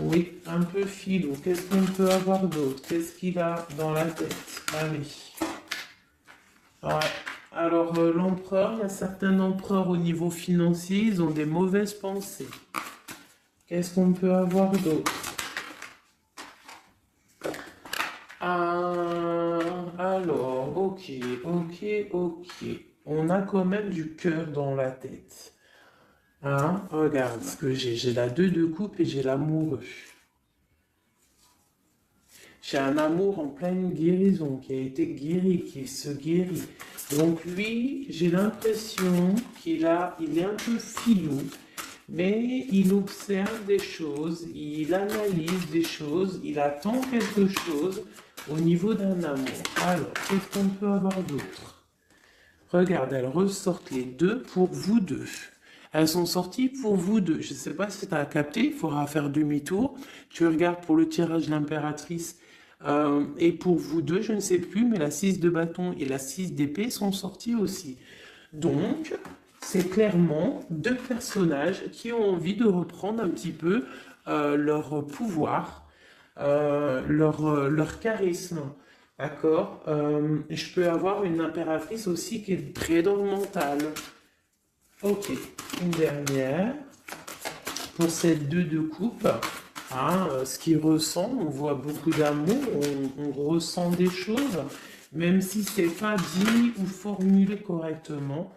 Oui, un peu filou. Qu'est-ce qu'on peut avoir d'autre? Qu'est-ce qu'il a dans la tête? Allez. Ouais. Alors, l'empereur, il y a certains empereurs au niveau financier, ils ont des mauvaises pensées. Qu'est-ce qu'on peut avoir d'autre? Alors, ok. On a quand même du cœur dans la tête. Hein? Regarde ce que j'ai. J'ai la 2 de coupe et j'ai l'amoureux. J'ai un amour en pleine guérison, qui a été guéri, qui se guérit. Donc lui, j'ai l'impression il est un peu filou, mais il observe des choses, il analyse des choses, il attend quelque chose au niveau d'un amour. Alors, qu'est-ce qu'on peut avoir d'autre? Regarde, elles ressortent les 2 pour vous deux. Elles sont sorties pour vous deux. Je ne sais pas si tu as capté, il faudra faire demi-tour. Tu regardes pour le tirage de l'impératrice. Et pour vous deux, je ne sais plus, mais la 6 de bâton et la 6 d'épée sont sorties aussi. Donc, c'est clairement 2 personnages qui ont envie de reprendre un petit peu leur pouvoir, leur charisme. D'accord? Je peux avoir une impératrice aussi qui est très dans le mental. Ok, une dernière. Pour cette 2 de coupe, hein, ce qu'il ressent, on voit beaucoup d'amour, on ressent des choses, même si c'est pas dit ou formulé correctement.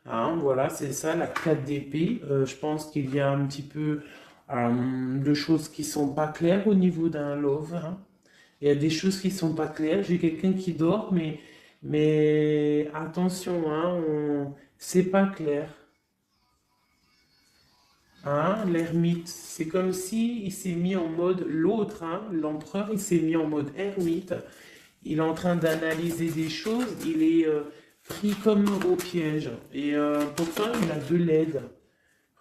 Hein, voilà, c'est ça, la 4 d'épée. Je pense qu'il y a un petit peu de choses qui sont pas claires au niveau d'un love. Hein. Il y a des choses qui sont pas claires. J'ai quelqu'un qui dort, mais attention, hein, c'est pas clair. Hein, l'ermite, c'est comme si il s'est mis en mode l'autre, hein, l'empereur, il s'est mis en mode ermite. Il est en train d'analyser des choses, il est pris comme au piège. Et pourtant, il a de l'aide.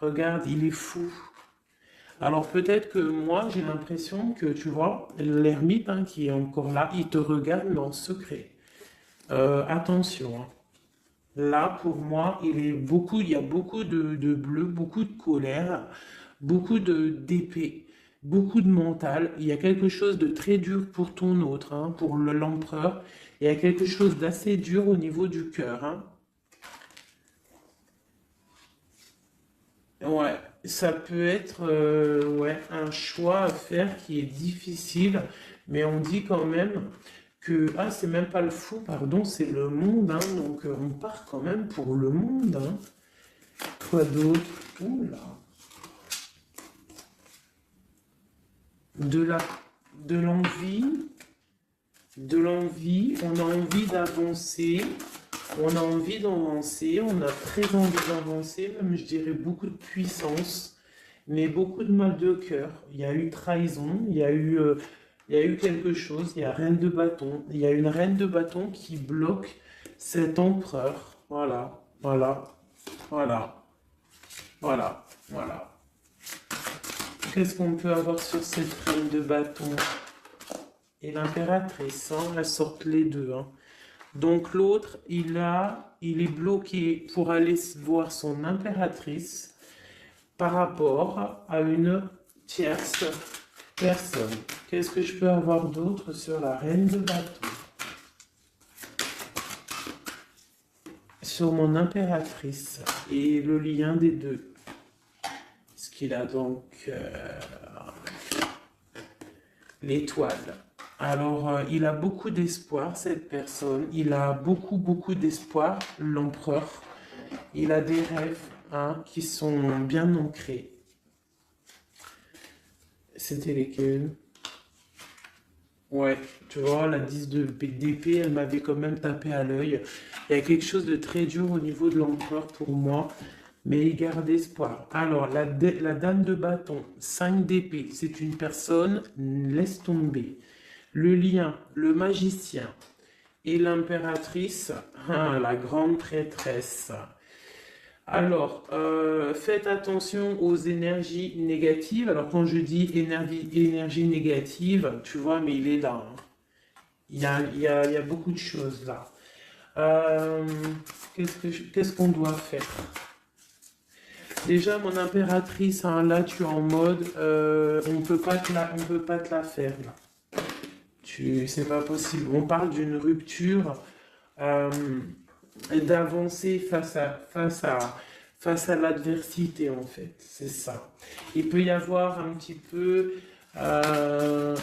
Regarde, il est fou. Alors peut-être que moi, j'ai l'impression que, tu vois, l'ermite hein, qui est encore là, il te regarde mais en secret. Attention. Hein. Là, pour moi, il y a beaucoup de bleu, beaucoup de colère, beaucoup d'épée, beaucoup de mental. Il y a quelque chose de très dur pour ton autre, hein, pour l'empereur. Il y a quelque chose d'assez dur au niveau du cœur. Hein. Ouais, ça peut être ouais, un choix à faire qui est difficile, mais on dit quand même que, ah, c'est même pas le fou, pardon, c'est le monde, hein, donc on part quand même pour le monde. Hein. Quoi d'autre? Oula. De la, de l'envie, on a envie d'avancer, on a envie d'avancer, on a très envie d'avancer, même je dirais beaucoup de puissance, mais beaucoup de mal de cœur. Il y a eu trahison, il y a eu quelque chose, il y a reine de bâton, il y a une reine de bâton qui bloque cet empereur. Voilà, voilà, voilà, voilà, voilà. Qu'est-ce qu'on peut avoir sur cette reine de bâton? Et l'impératrice, hein, elles sortent les 2. Hein. Donc l'autre, il est bloqué pour aller voir son impératrice par rapport à une tierce Personne. Qu'est-ce que je peux avoir d'autre sur la reine de bâton? Sur mon impératrice et le lien des deux. Est-ce qu'il a donc l'étoile? Alors, il a beaucoup d'espoir, cette personne. Il a beaucoup d'espoir, l'empereur. Il a des rêves hein, qui sont bien ancrés. C'était lesquels? Ouais, tu vois, la 10 d'épée, elle m'avait quand même tapé à l'œil. Il y a quelque chose de très dur au niveau de l'empereur pour moi, mais il garde espoir. Alors, la dame de bâton, 5 d'épée, c'est une personne, laisse tomber. Le lien, le magicien et l'impératrice, hein, la grande prêtresse. Alors, faites attention aux énergies négatives. Alors, quand je dis énergie négative, tu vois, mais il est là. Hein. Il y a beaucoup de choses là. Euh, qu'est-ce qu'on doit faire? Déjà, mon impératrice, hein, là, tu es en mode, on peut pas te la faire là. C'est pas possible. On parle d'une rupture, euh, d'avancer face à l'adversité, en fait. C'est ça. Il peut y avoir un petit peu, euh,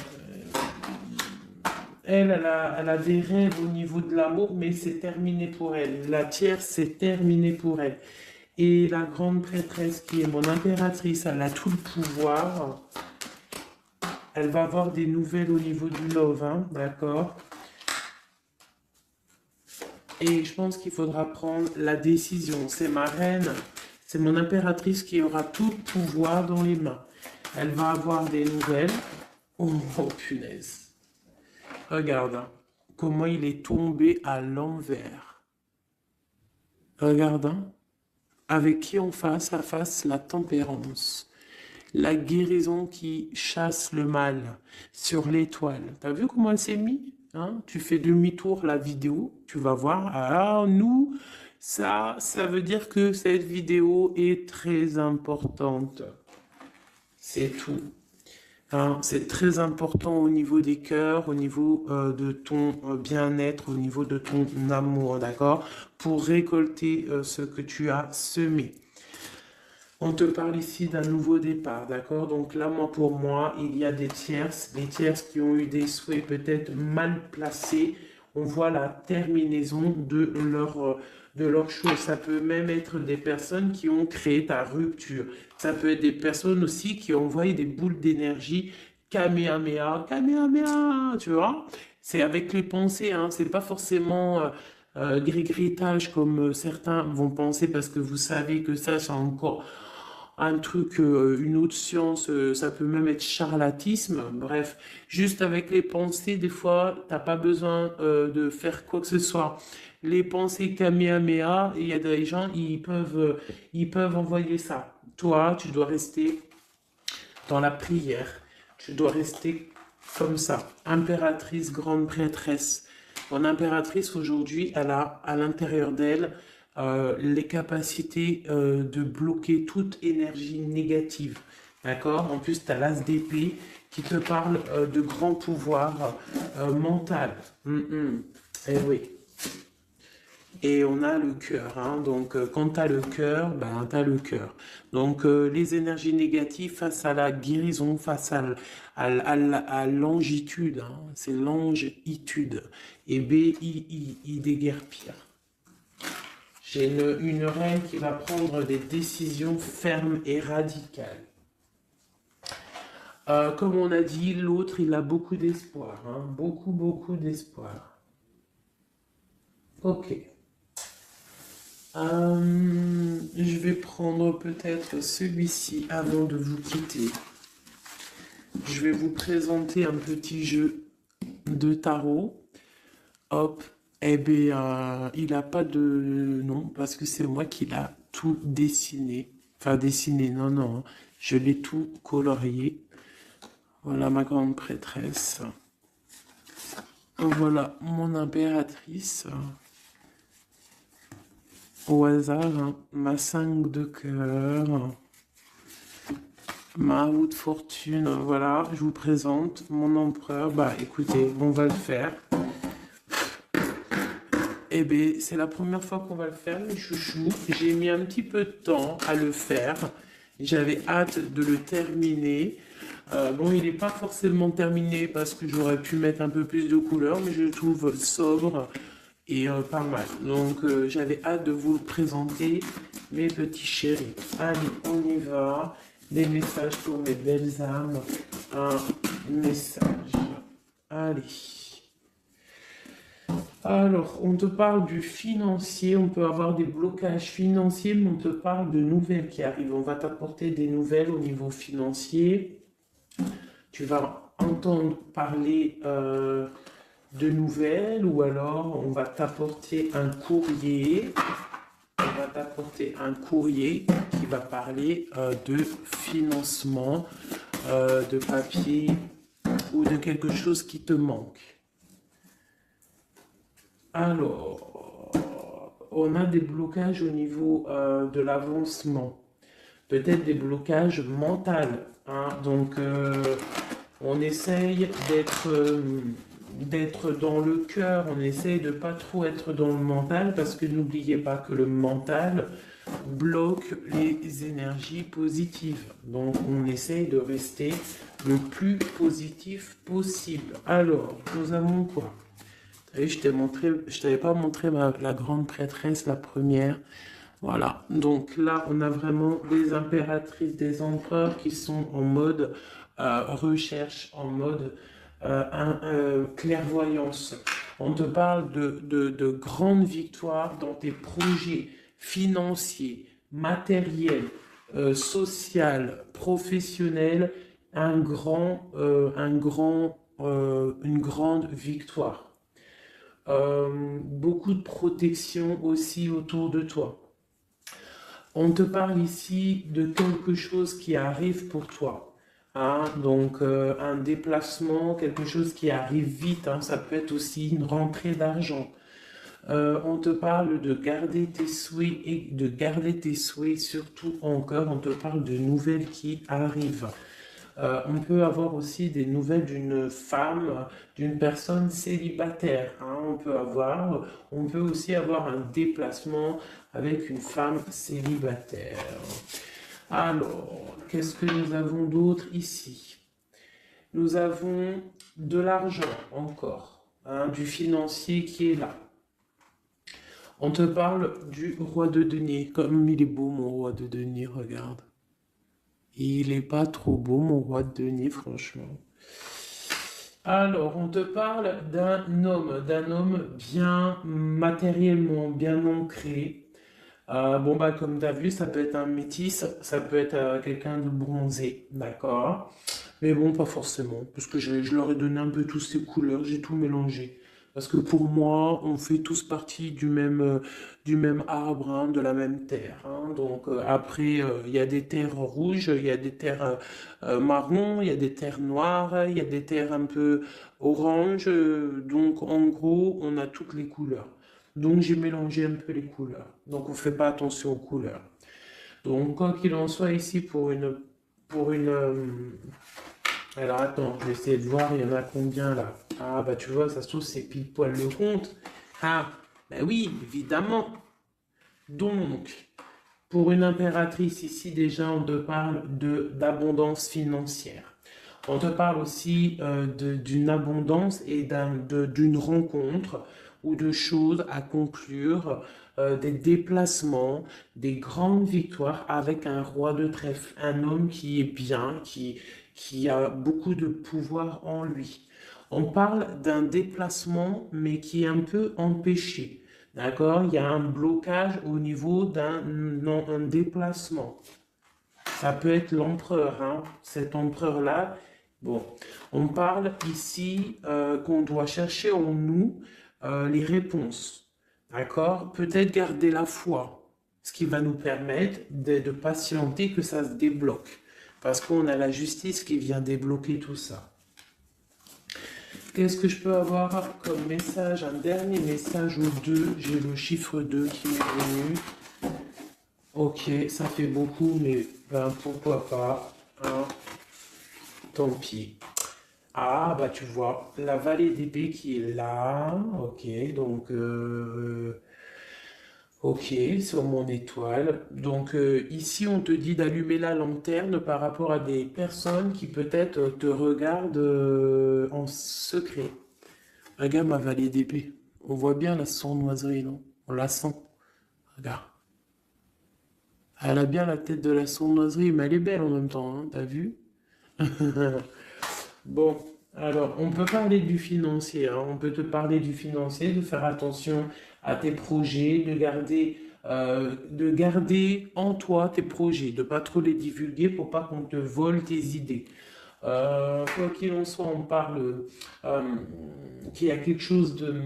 elle a des rêves au niveau de l'amour, mais c'est terminé pour elle. La tierce, c'est terminé pour elle. Et la grande prêtresse, qui est mon impératrice, elle a tout le pouvoir. Elle va avoir des nouvelles au niveau du love, hein, d'accord? Et je pense qu'il faudra prendre la décision. C'est ma reine, c'est mon impératrice qui aura tout le pouvoir dans les mains. Elle va avoir des nouvelles. Oh, oh, punaise. Regarde hein, comment il est tombé à l'envers. Regarde hein, avec qui on face à face la tempérance. La guérison qui chasse le mal sur l'étoile. T'as vu comment elle s'est mise hein? Tu fais demi-tour la vidéo, tu vas voir. Alors nous, ça veut dire que cette vidéo est très importante. C'est tout. Hein, c'est très important au niveau des cœurs, au niveau de ton bien-être, au niveau de ton amour, d'accord? Pour récolter ce que tu as semé. On te parle ici d'un nouveau départ, d'accord? Donc là, pour moi, il y a des tierces, les tierces qui ont eu des souhaits peut-être mal placés. On voit la terminaison de leur chose. Ça peut même être des personnes qui ont créé ta rupture. Ça peut être des personnes aussi qui ont envoyé des boules d'énergie. Kamehameha, Kamehameha, tu vois? C'est avec les pensées, hein. C'est pas forcément gris-gritage comme certains vont penser parce que vous savez que ça, c'est encore un truc, une autre science, ça peut même être charlatisme. Bref, juste avec les pensées, des fois, t'as pas besoin de faire quoi que ce soit. Les pensées Kamehameha, il y a des gens, ils peuvent envoyer ça. Toi, tu dois rester dans la prière. Tu dois rester comme ça. Impératrice, grande prêtresse. Mon impératrice, aujourd'hui, elle a à l'intérieur d'elle les capacités de bloquer toute énergie négative. D'accord? En plus, tu as l'as d'épée qui te parle de grand pouvoir mental. Eh oui. Et on a le cœur, hein. Donc quand tu as le cœur, ben tu as le cœur. Donc les énergies négatives face à la guérison, face à l'angitude, hein. C'est l'angitude. Et B-I-I déguerpir. J'ai une reine qui va prendre des décisions fermes et radicales. Comme on a dit, l'autre, il a beaucoup d'espoir, hein. Beaucoup d'espoir. Ok. Je vais prendre peut-être celui-ci avant de vous quitter. Je vais vous présenter un petit jeu de tarot. Hop, eh bien, il n'a pas de nom parce que c'est moi qui l'a tout dessiné. Enfin, dessiné, non, je l'ai tout colorié. Voilà ma grande prêtresse. Voilà mon impératrice. Au hasard, hein, ma 5 de cœur. Ma roue de fortune, voilà, je vous présente mon empereur. Bah écoutez, on va le faire. Eh bien, c'est la première fois qu'on va le faire, mes chouchous. J'ai mis un petit peu de temps à le faire. J'avais hâte de le terminer. Bon, il n'est pas forcément terminé parce que j'aurais pu mettre un peu plus de couleurs, mais je le trouve sobre et pas mal. Donc, j'avais hâte de vous le présenter, mes petits chéris. Allez, on y va. Des messages pour mes belles âmes. Un message. Allez. Alors, on te parle du financier, on peut avoir des blocages financiers, mais on te parle de nouvelles qui arrivent. On va t'apporter des nouvelles au niveau financier. Tu vas entendre parler de nouvelles ou alors on va t'apporter un courrier. On va t'apporter un courrier qui va parler de financement, de papier ou de quelque chose qui te manque. Alors, on a des blocages au niveau de l'avancement, peut-être des blocages mentaux, hein. Donc, on essaye d'être dans le cœur, on essaye de pas trop être dans le mental, parce que n'oubliez pas que le mental bloque les énergies positives. Donc, on essaye de rester le plus positif possible. Alors, nous avons quoi? Et je t'avais pas montré la grande prêtresse, la première. Voilà. Donc là, on a vraiment des impératrices, des empereurs qui sont en mode recherche, en mode clairvoyance. On te parle de grandes victoires dans tes projets financiers, matériels, social, professionnels, une grande victoire. Beaucoup de protection aussi autour de toi. On te parle ici de quelque chose qui arrive pour toi. Hein, donc un déplacement, quelque chose qui arrive vite. Hein, ça peut être aussi une rentrée d'argent. On te parle de garder tes souhaits et de garder tes souhaits surtout encore. On te parle de nouvelles qui arrivent. On peut avoir aussi des nouvelles d'une femme, d'une personne célibataire, hein. On peut aussi avoir un déplacement avec une femme célibataire. Alors, qu'est-ce que nous avons d'autre ici? Nous avons de l'argent encore, hein, du financier qui est là. On te parle du roi de denier. Comme il est beau, mon roi de denier, regarde. Il est pas trop beau, mon roi de denier, franchement. Alors, on te parle d'un homme bien matériellement, bien ancré. Bon, bah, comme tu as vu, ça peut être un métis, ça peut être quelqu'un de bronzé, d'accord? Mais bon, pas forcément, parce que je leur ai donné un peu toutes ces couleurs, j'ai tout mélangé. Parce que pour moi, on fait tous partie du même arbre, hein, de la même terre, hein. Donc après, il y a des terres rouges, il y a des terres marron, il y a des terres noires, il y a des terres un peu orange. Donc en gros, on a toutes les couleurs. Donc j'ai mélangé un peu les couleurs. Donc on fait pas attention aux couleurs. Donc quoi qu'il en soit ici pour une alors attends, je vais essayer de voir, il y en a combien là? Ah bah tu vois, ça se trouve c'est pile poil le compte. Ah, bah oui, évidemment. Donc, pour une impératrice ici, déjà, on te parle d'abondance financière. On te parle aussi d'une abondance et d'une rencontre ou de choses à conclure, des déplacements, des grandes victoires avec un roi de trèfle, un homme qui est bien, qui a beaucoup de pouvoir en lui. On parle d'un déplacement, mais qui est un peu empêché. D'accord? Il y a un blocage au niveau un déplacement. Ça peut être l'empereur, hein, cet empereur-là. Bon, on parle ici qu'on doit chercher en nous les réponses. D'accord? Peut-être garder la foi, ce qui va nous permettre de patienter que ça se débloque. Parce qu'on a la justice qui vient débloquer tout ça. Qu'est-ce que je peux avoir comme message? Un dernier message ou deux. J'ai le chiffre 2 qui m'est venu. Ok, ça fait beaucoup, mais ben, pourquoi pas. hein. Tant pis. Ah, bah tu vois, la vallée d'épée qui est là. Ok, donc ok, sur mon étoile. Donc ici, on te dit d'allumer la lanterne par rapport à des personnes qui peut-être te regardent en secret. Regarde ma vallée d'épée. On voit bien la sournoiserie, non? On la sent. Regarde. Elle a bien la tête de la sournoiserie, mais elle est belle en même temps, hein, t'as vu? Bon, alors, on peut parler du financier, hein. On peut te parler du financier, de faire attention à tes projets, de garder en toi tes projets, de pas trop les divulguer pour pas qu'on te vole tes idées. Quoi qu'il en soit, on parle euh, qu'il y a quelque chose de...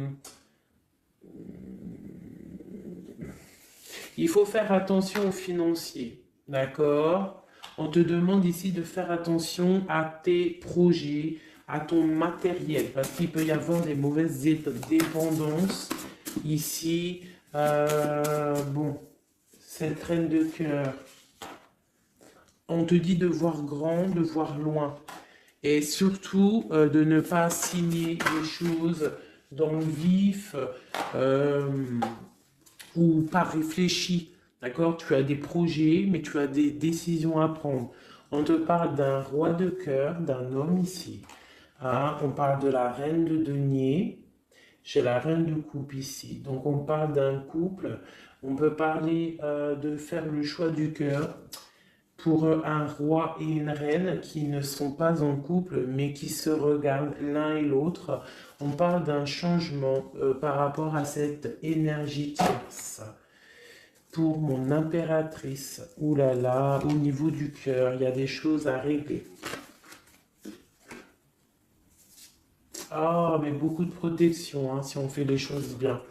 Il faut faire attention aux financiers, d'accord? On te demande ici de faire attention à tes projets, à ton matériel, parce qu'il peut y avoir des mauvaises dépendances ici. Bon, cette reine de cœur, on te dit de voir grand, de voir loin, et surtout de ne pas signer les choses dans le vif. euh, ou pas réfléchi. D'accord? Tu as des projets, mais tu as des décisions à prendre. On te parle d'un roi de cœur, d'un homme ici. Hein, on parle de la reine de denier. J'ai la reine de coupe ici. Donc on parle d'un couple. On peut parler de faire le choix du cœur pour un roi et une reine qui ne sont pas en couple, mais qui se regardent l'un et l'autre. On parle d'un changement par rapport à cette énergie tierce. Pour mon impératrice, ouh là là, au niveau du cœur, il y a des choses à régler. Ah, mais beaucoup de protection, hein, si on fait les choses bien.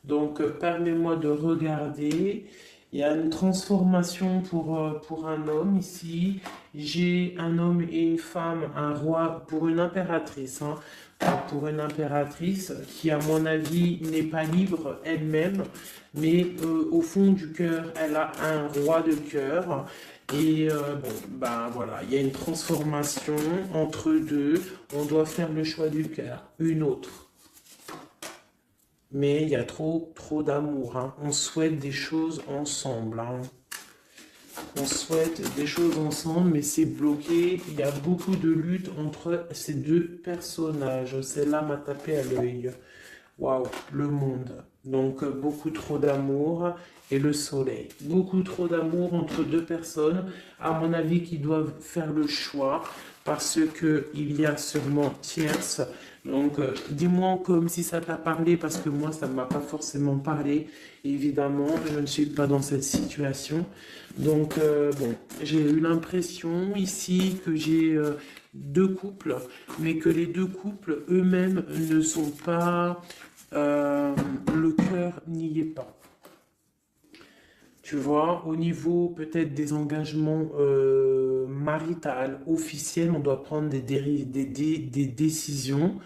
Donc, permets-moi de regarder. Il y a une transformation pour un homme ici. J'ai un homme et une femme, un roi pour une impératrice, hein. Pour une impératrice qui, à mon avis, n'est pas libre elle-même, mais au fond du cœur, elle a un roi de cœur. Et bon, ben voilà, il y a une transformation entre deux. On doit faire le choix du cœur, une autre. Mais il y a trop d'amour, hein. On souhaite des choses ensemble, hein. On souhaite des choses ensemble, mais c'est bloqué. Il y a beaucoup de lutte entre ces deux personnages. Celle-là m'a tapé à l'œil. Waouh, le monde. Donc beaucoup trop d'amour et le soleil. Beaucoup trop d'amour entre deux personnes, à mon avis, qui doivent faire le choix parce que il y a sûrement tierce. Donc dis-moi comme si ça t'a parlé parce que moi ça ne m'a pas forcément parlé. Évidemment, je ne suis pas dans cette situation. Donc bon, j'ai eu l'impression ici que j'ai deux couples, mais que les deux couples eux-mêmes ne sont pas le cœur n'y est pas. Tu vois, au niveau peut-être des engagements maritales, officiels, on doit prendre des décisions.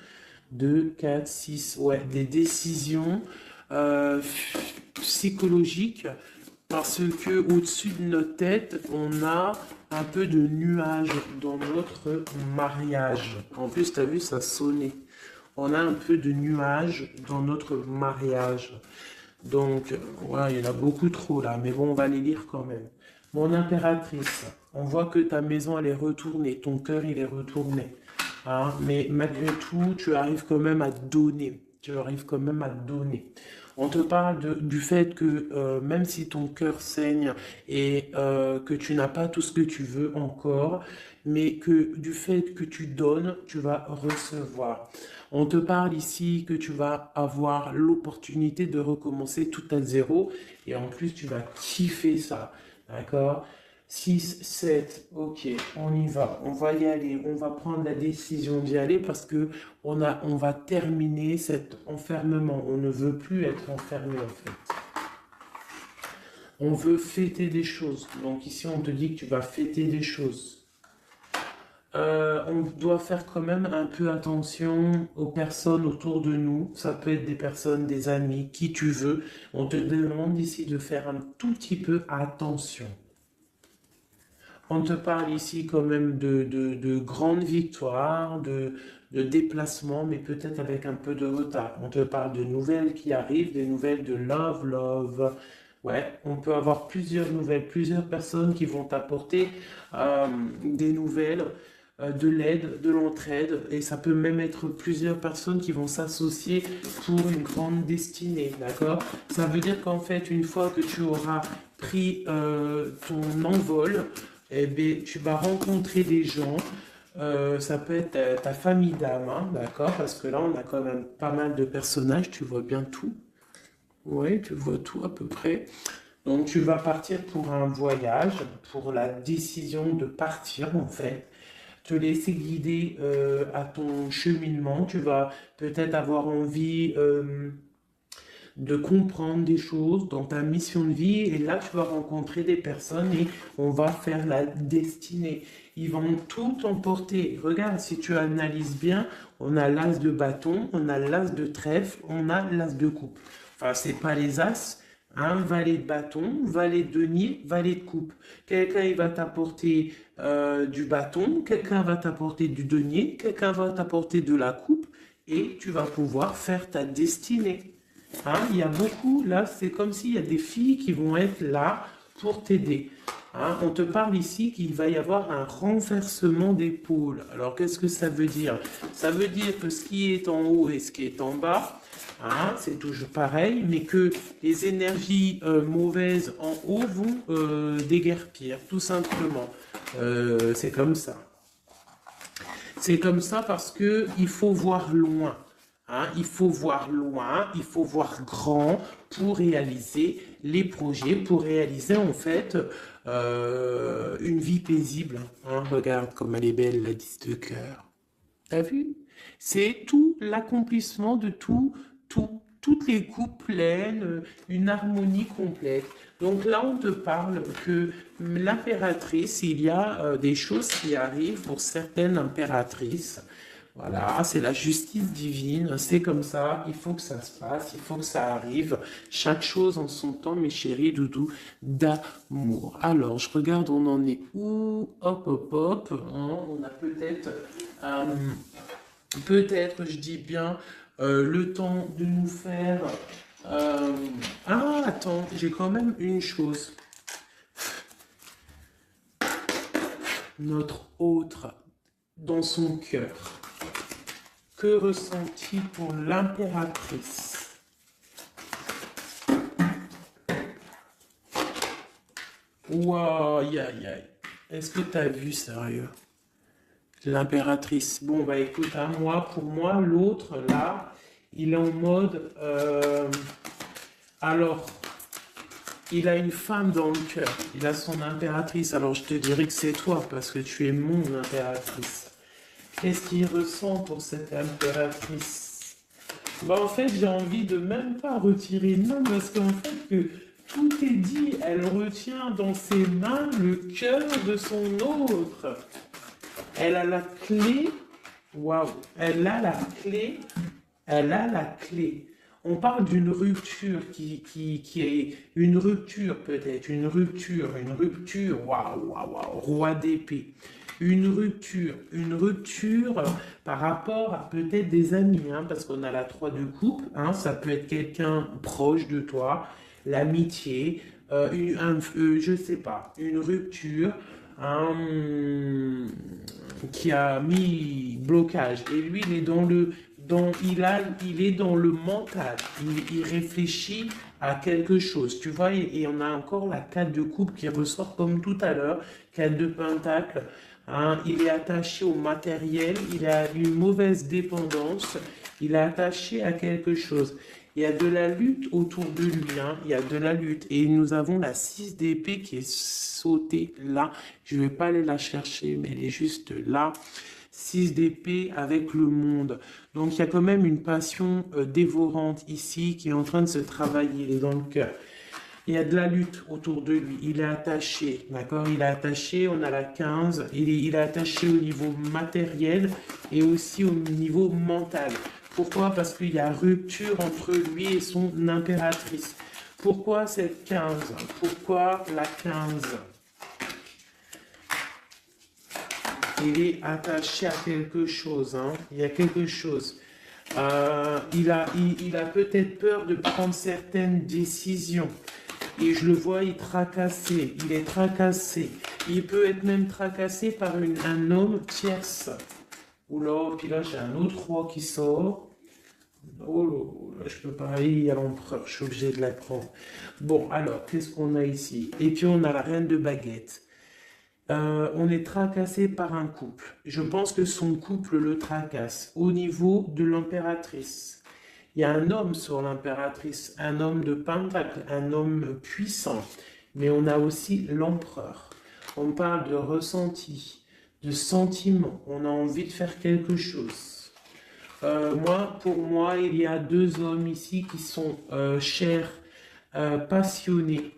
2, 4, 6, ouais, des décisions euh, psychologiques parce que au-dessus de notre tête, on a un peu de nuages dans notre mariage. En plus, tu as vu, ça sonnait. On a un peu de nuages dans notre mariage. Donc, ouais, il y en a beaucoup trop là, mais bon, on va les lire quand même. Mon impératrice, on voit que ta maison, elle est retournée, ton cœur, il est retourné. Hein, mais malgré tout, tu arrives quand même à donner. Tu arrives quand même à donner. On te parle du fait que même si ton cœur saigne et que tu n'as pas tout ce que tu veux encore, mais que du fait que tu donnes, tu vas recevoir. On te parle ici que tu vas avoir l'opportunité de recommencer tout à zéro et en plus tu vas kiffer ça. D'accord? 6, 7, ok, on y va, on va y aller, on va prendre la décision d'y aller parce que on va terminer cet enfermement. On ne veut plus être enfermé en fait. On veut fêter des choses. Donc ici, on te dit que tu vas fêter des choses. On doit faire quand même un peu attention aux personnes autour de nous. Ça peut être des personnes, des amis, qui tu veux. On te demande ici de faire un tout petit peu attention. On te parle ici quand même de grandes victoires, de déplacements, mais peut-être avec un peu de retard. On te parle de nouvelles qui arrivent, des nouvelles de love, love. Ouais, on peut avoir plusieurs nouvelles, plusieurs personnes qui vont t'apporter des nouvelles, de l'aide, de l'entraide, et ça peut même être plusieurs personnes qui vont s'associer pour une grande destinée, d'accord? Ça veut dire qu'en fait, une fois que tu auras pris ton envol, eh bien, tu vas rencontrer des gens. Ça peut être ta famille d'âme, hein, d'accord? Parce que là, on a quand même pas mal de personnages. Tu vois bien tout. Oui, tu vois tout à peu près. Donc, tu vas partir pour un voyage, pour la décision de partir, en fait. Te laisser guider à ton cheminement. Tu vas peut-être avoir envie de comprendre des choses dans ta mission de vie et là tu vas rencontrer des personnes et on va faire la destinée. Ils vont tout emporter. Regarde, si tu analyses bien, on a l'as de bâton, on a l'as de trèfle, on a l'as de coupe. Enfin, c'est pas les as, un valet de bâton, valet de denier, valet de coupe. Quelqu'un il va t'apporter du bâton, quelqu'un va t'apporter du denier, quelqu'un va t'apporter de la coupe et tu vas pouvoir faire ta destinée. Hein, il y a beaucoup, là, c'est comme s'il y a des filles qui vont être là pour t'aider. Hein, on te parle ici qu'il va y avoir un renversement des pôles. Alors, qu'est-ce que ça veut dire? Ça veut dire que ce qui est en haut et ce qui est en bas, hein, c'est toujours pareil, mais que les énergies mauvaises en haut vont déguerpir, tout simplement. C'est comme ça. C'est comme ça parce que il faut voir loin. Hein, il faut voir loin, il faut voir grand pour réaliser les projets, pour réaliser en fait une vie paisible. Hein, regarde comme elle est belle, la 10 de cœur. T'as vu? C'est tout l'accomplissement de toutes les coupes pleines, une harmonie complète. Donc là, on te parle que l'impératrice, il y a des choses qui arrivent pour certaines impératrices. Voilà, c'est la justice divine, c'est comme ça, il faut que ça se passe, il faut que ça arrive. Chaque chose en son temps, mes chéris doudous, d'amour. Alors, je regarde, on en est où? Hop, hop, hop. Hein, on a euh, peut-être, je dis bien, le temps de nous faire... Ah, attends, j'ai quand même une chose. Notre autre, dans son cœur. Que ressent-il pour l'impératrice? Waouh, aïe, aïe, aïe. Est-ce que tu as vu, sérieux? L'impératrice. Bon, bah écoute, hein, pour moi, l'autre, là, il est en mode... alors, il a une femme dans le cœur. Il a son impératrice. Alors, je te dirais que c'est toi, parce que tu es mon impératrice. Qu'est-ce qu'il ressent pour cette impératrice? Bah, en fait, j'ai envie de même pas retirer une main, parce qu'en fait, que tout est dit. Elle retient dans ses mains le cœur de son autre. Elle a la clé. Waouh! Elle a la clé. Elle a la clé. On parle d'une rupture qui est une rupture peut-être, une rupture, waouh, waouh, waouh, roi d'épée. Une rupture par rapport à peut-être des amis, hein, parce qu'on a la 3 de coupe, hein, ça peut être quelqu'un proche de toi, l'amitié, je sais pas, une rupture, qui a mis blocage. Et lui, il est il est dans le mental. Il réfléchit à quelque chose. Tu vois, et on a encore la 4 de coupe qui ressort comme tout à l'heure, 4 de pentacle. Hein, il est attaché au matériel, il a une mauvaise dépendance, il est attaché à quelque chose. Il y a de la lutte autour de lui, hein, il y a de la lutte. Et nous avons la 6 d'épée qui est sautée là. Je ne vais pas aller la chercher, mais elle est juste là. 6 d'épée avec le monde. Donc il y a quand même une passion dévorante ici qui est en train de se travailler, il est dans le cœur. Il y a de la lutte autour de lui. Il est attaché, d'accord? Il est attaché, on a la 15. Il est attaché au niveau matériel et aussi au niveau mental. Pourquoi? Parce qu'il y a rupture entre lui et son impératrice. Pourquoi cette 15? Pourquoi la 15? Il est attaché à quelque chose, hein. Il y a quelque chose. Il a peut-être peur de prendre certaines décisions. Et je le vois, il est tracassé. Il peut être même tracassé par un homme tierce. Oula, puis là, j'ai un autre roi qui sort. Oh là, je peux pas aller à l'empereur, je suis obligé de la prendre. Bon, alors, qu'est-ce qu'on a ici? Et puis, on a la reine de baguette. On est tracassé par un couple. Je pense que son couple le tracasse au niveau de l'impératrice. Il y a un homme sur l'impératrice, un homme de pentacle, un homme puissant. Mais on a aussi l'empereur. On parle de ressenti, de sentiment. On a envie de faire quelque chose. Pour moi, il y a deux hommes ici qui sont chers, passionnés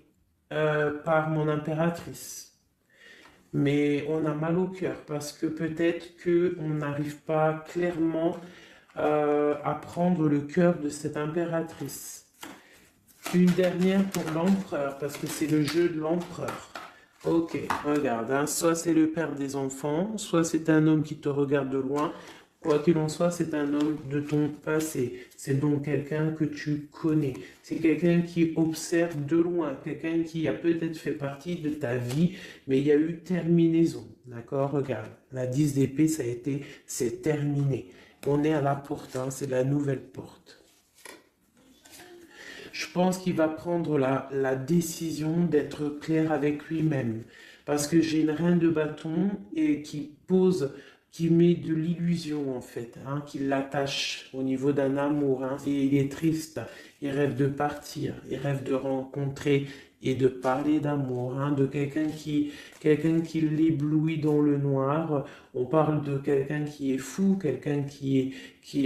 par mon impératrice. Mais on a mal au cœur parce que peut-être qu'on n'arrive pas clairement à prendre le cœur de cette impératrice. Une dernière pour l'empereur parce que c'est le jeu de l'empereur. Ok, regarde, hein, soit c'est le père des enfants, soit c'est un homme qui te regarde de loin. Quoi qu'il en soit, c'est un homme de ton passé. C'est donc quelqu'un que tu connais. C'est quelqu'un qui observe de loin, quelqu'un qui a peut-être fait partie de ta vie, mais il y a eu terminaison. D'accord? Regarde, la 10 d'épée, c'est terminé. On est à la porte, hein, c'est la nouvelle porte. Je pense qu'il va prendre la décision d'être clair avec lui-même. Parce que j'ai une reine de bâton et qui met de l'illusion en fait, hein, qui l'attache au niveau d'un amour. Hein, et il est triste, il rêve de partir, il rêve de rencontrer et de parler d'amour, hein, de quelqu'un qui l'éblouit dans le noir. On parle de quelqu'un qui est fou, quelqu'un qui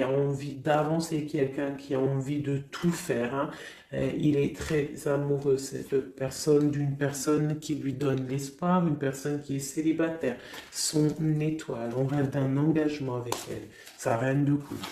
a envie d'avancer, quelqu'un qui a envie de tout faire. Hein. Il est très amoureux, cette personne, d'une personne qui lui donne l'espoir, une personne qui est célibataire, son étoile. On rêve d'un engagement avec elle, sa reine de coupe.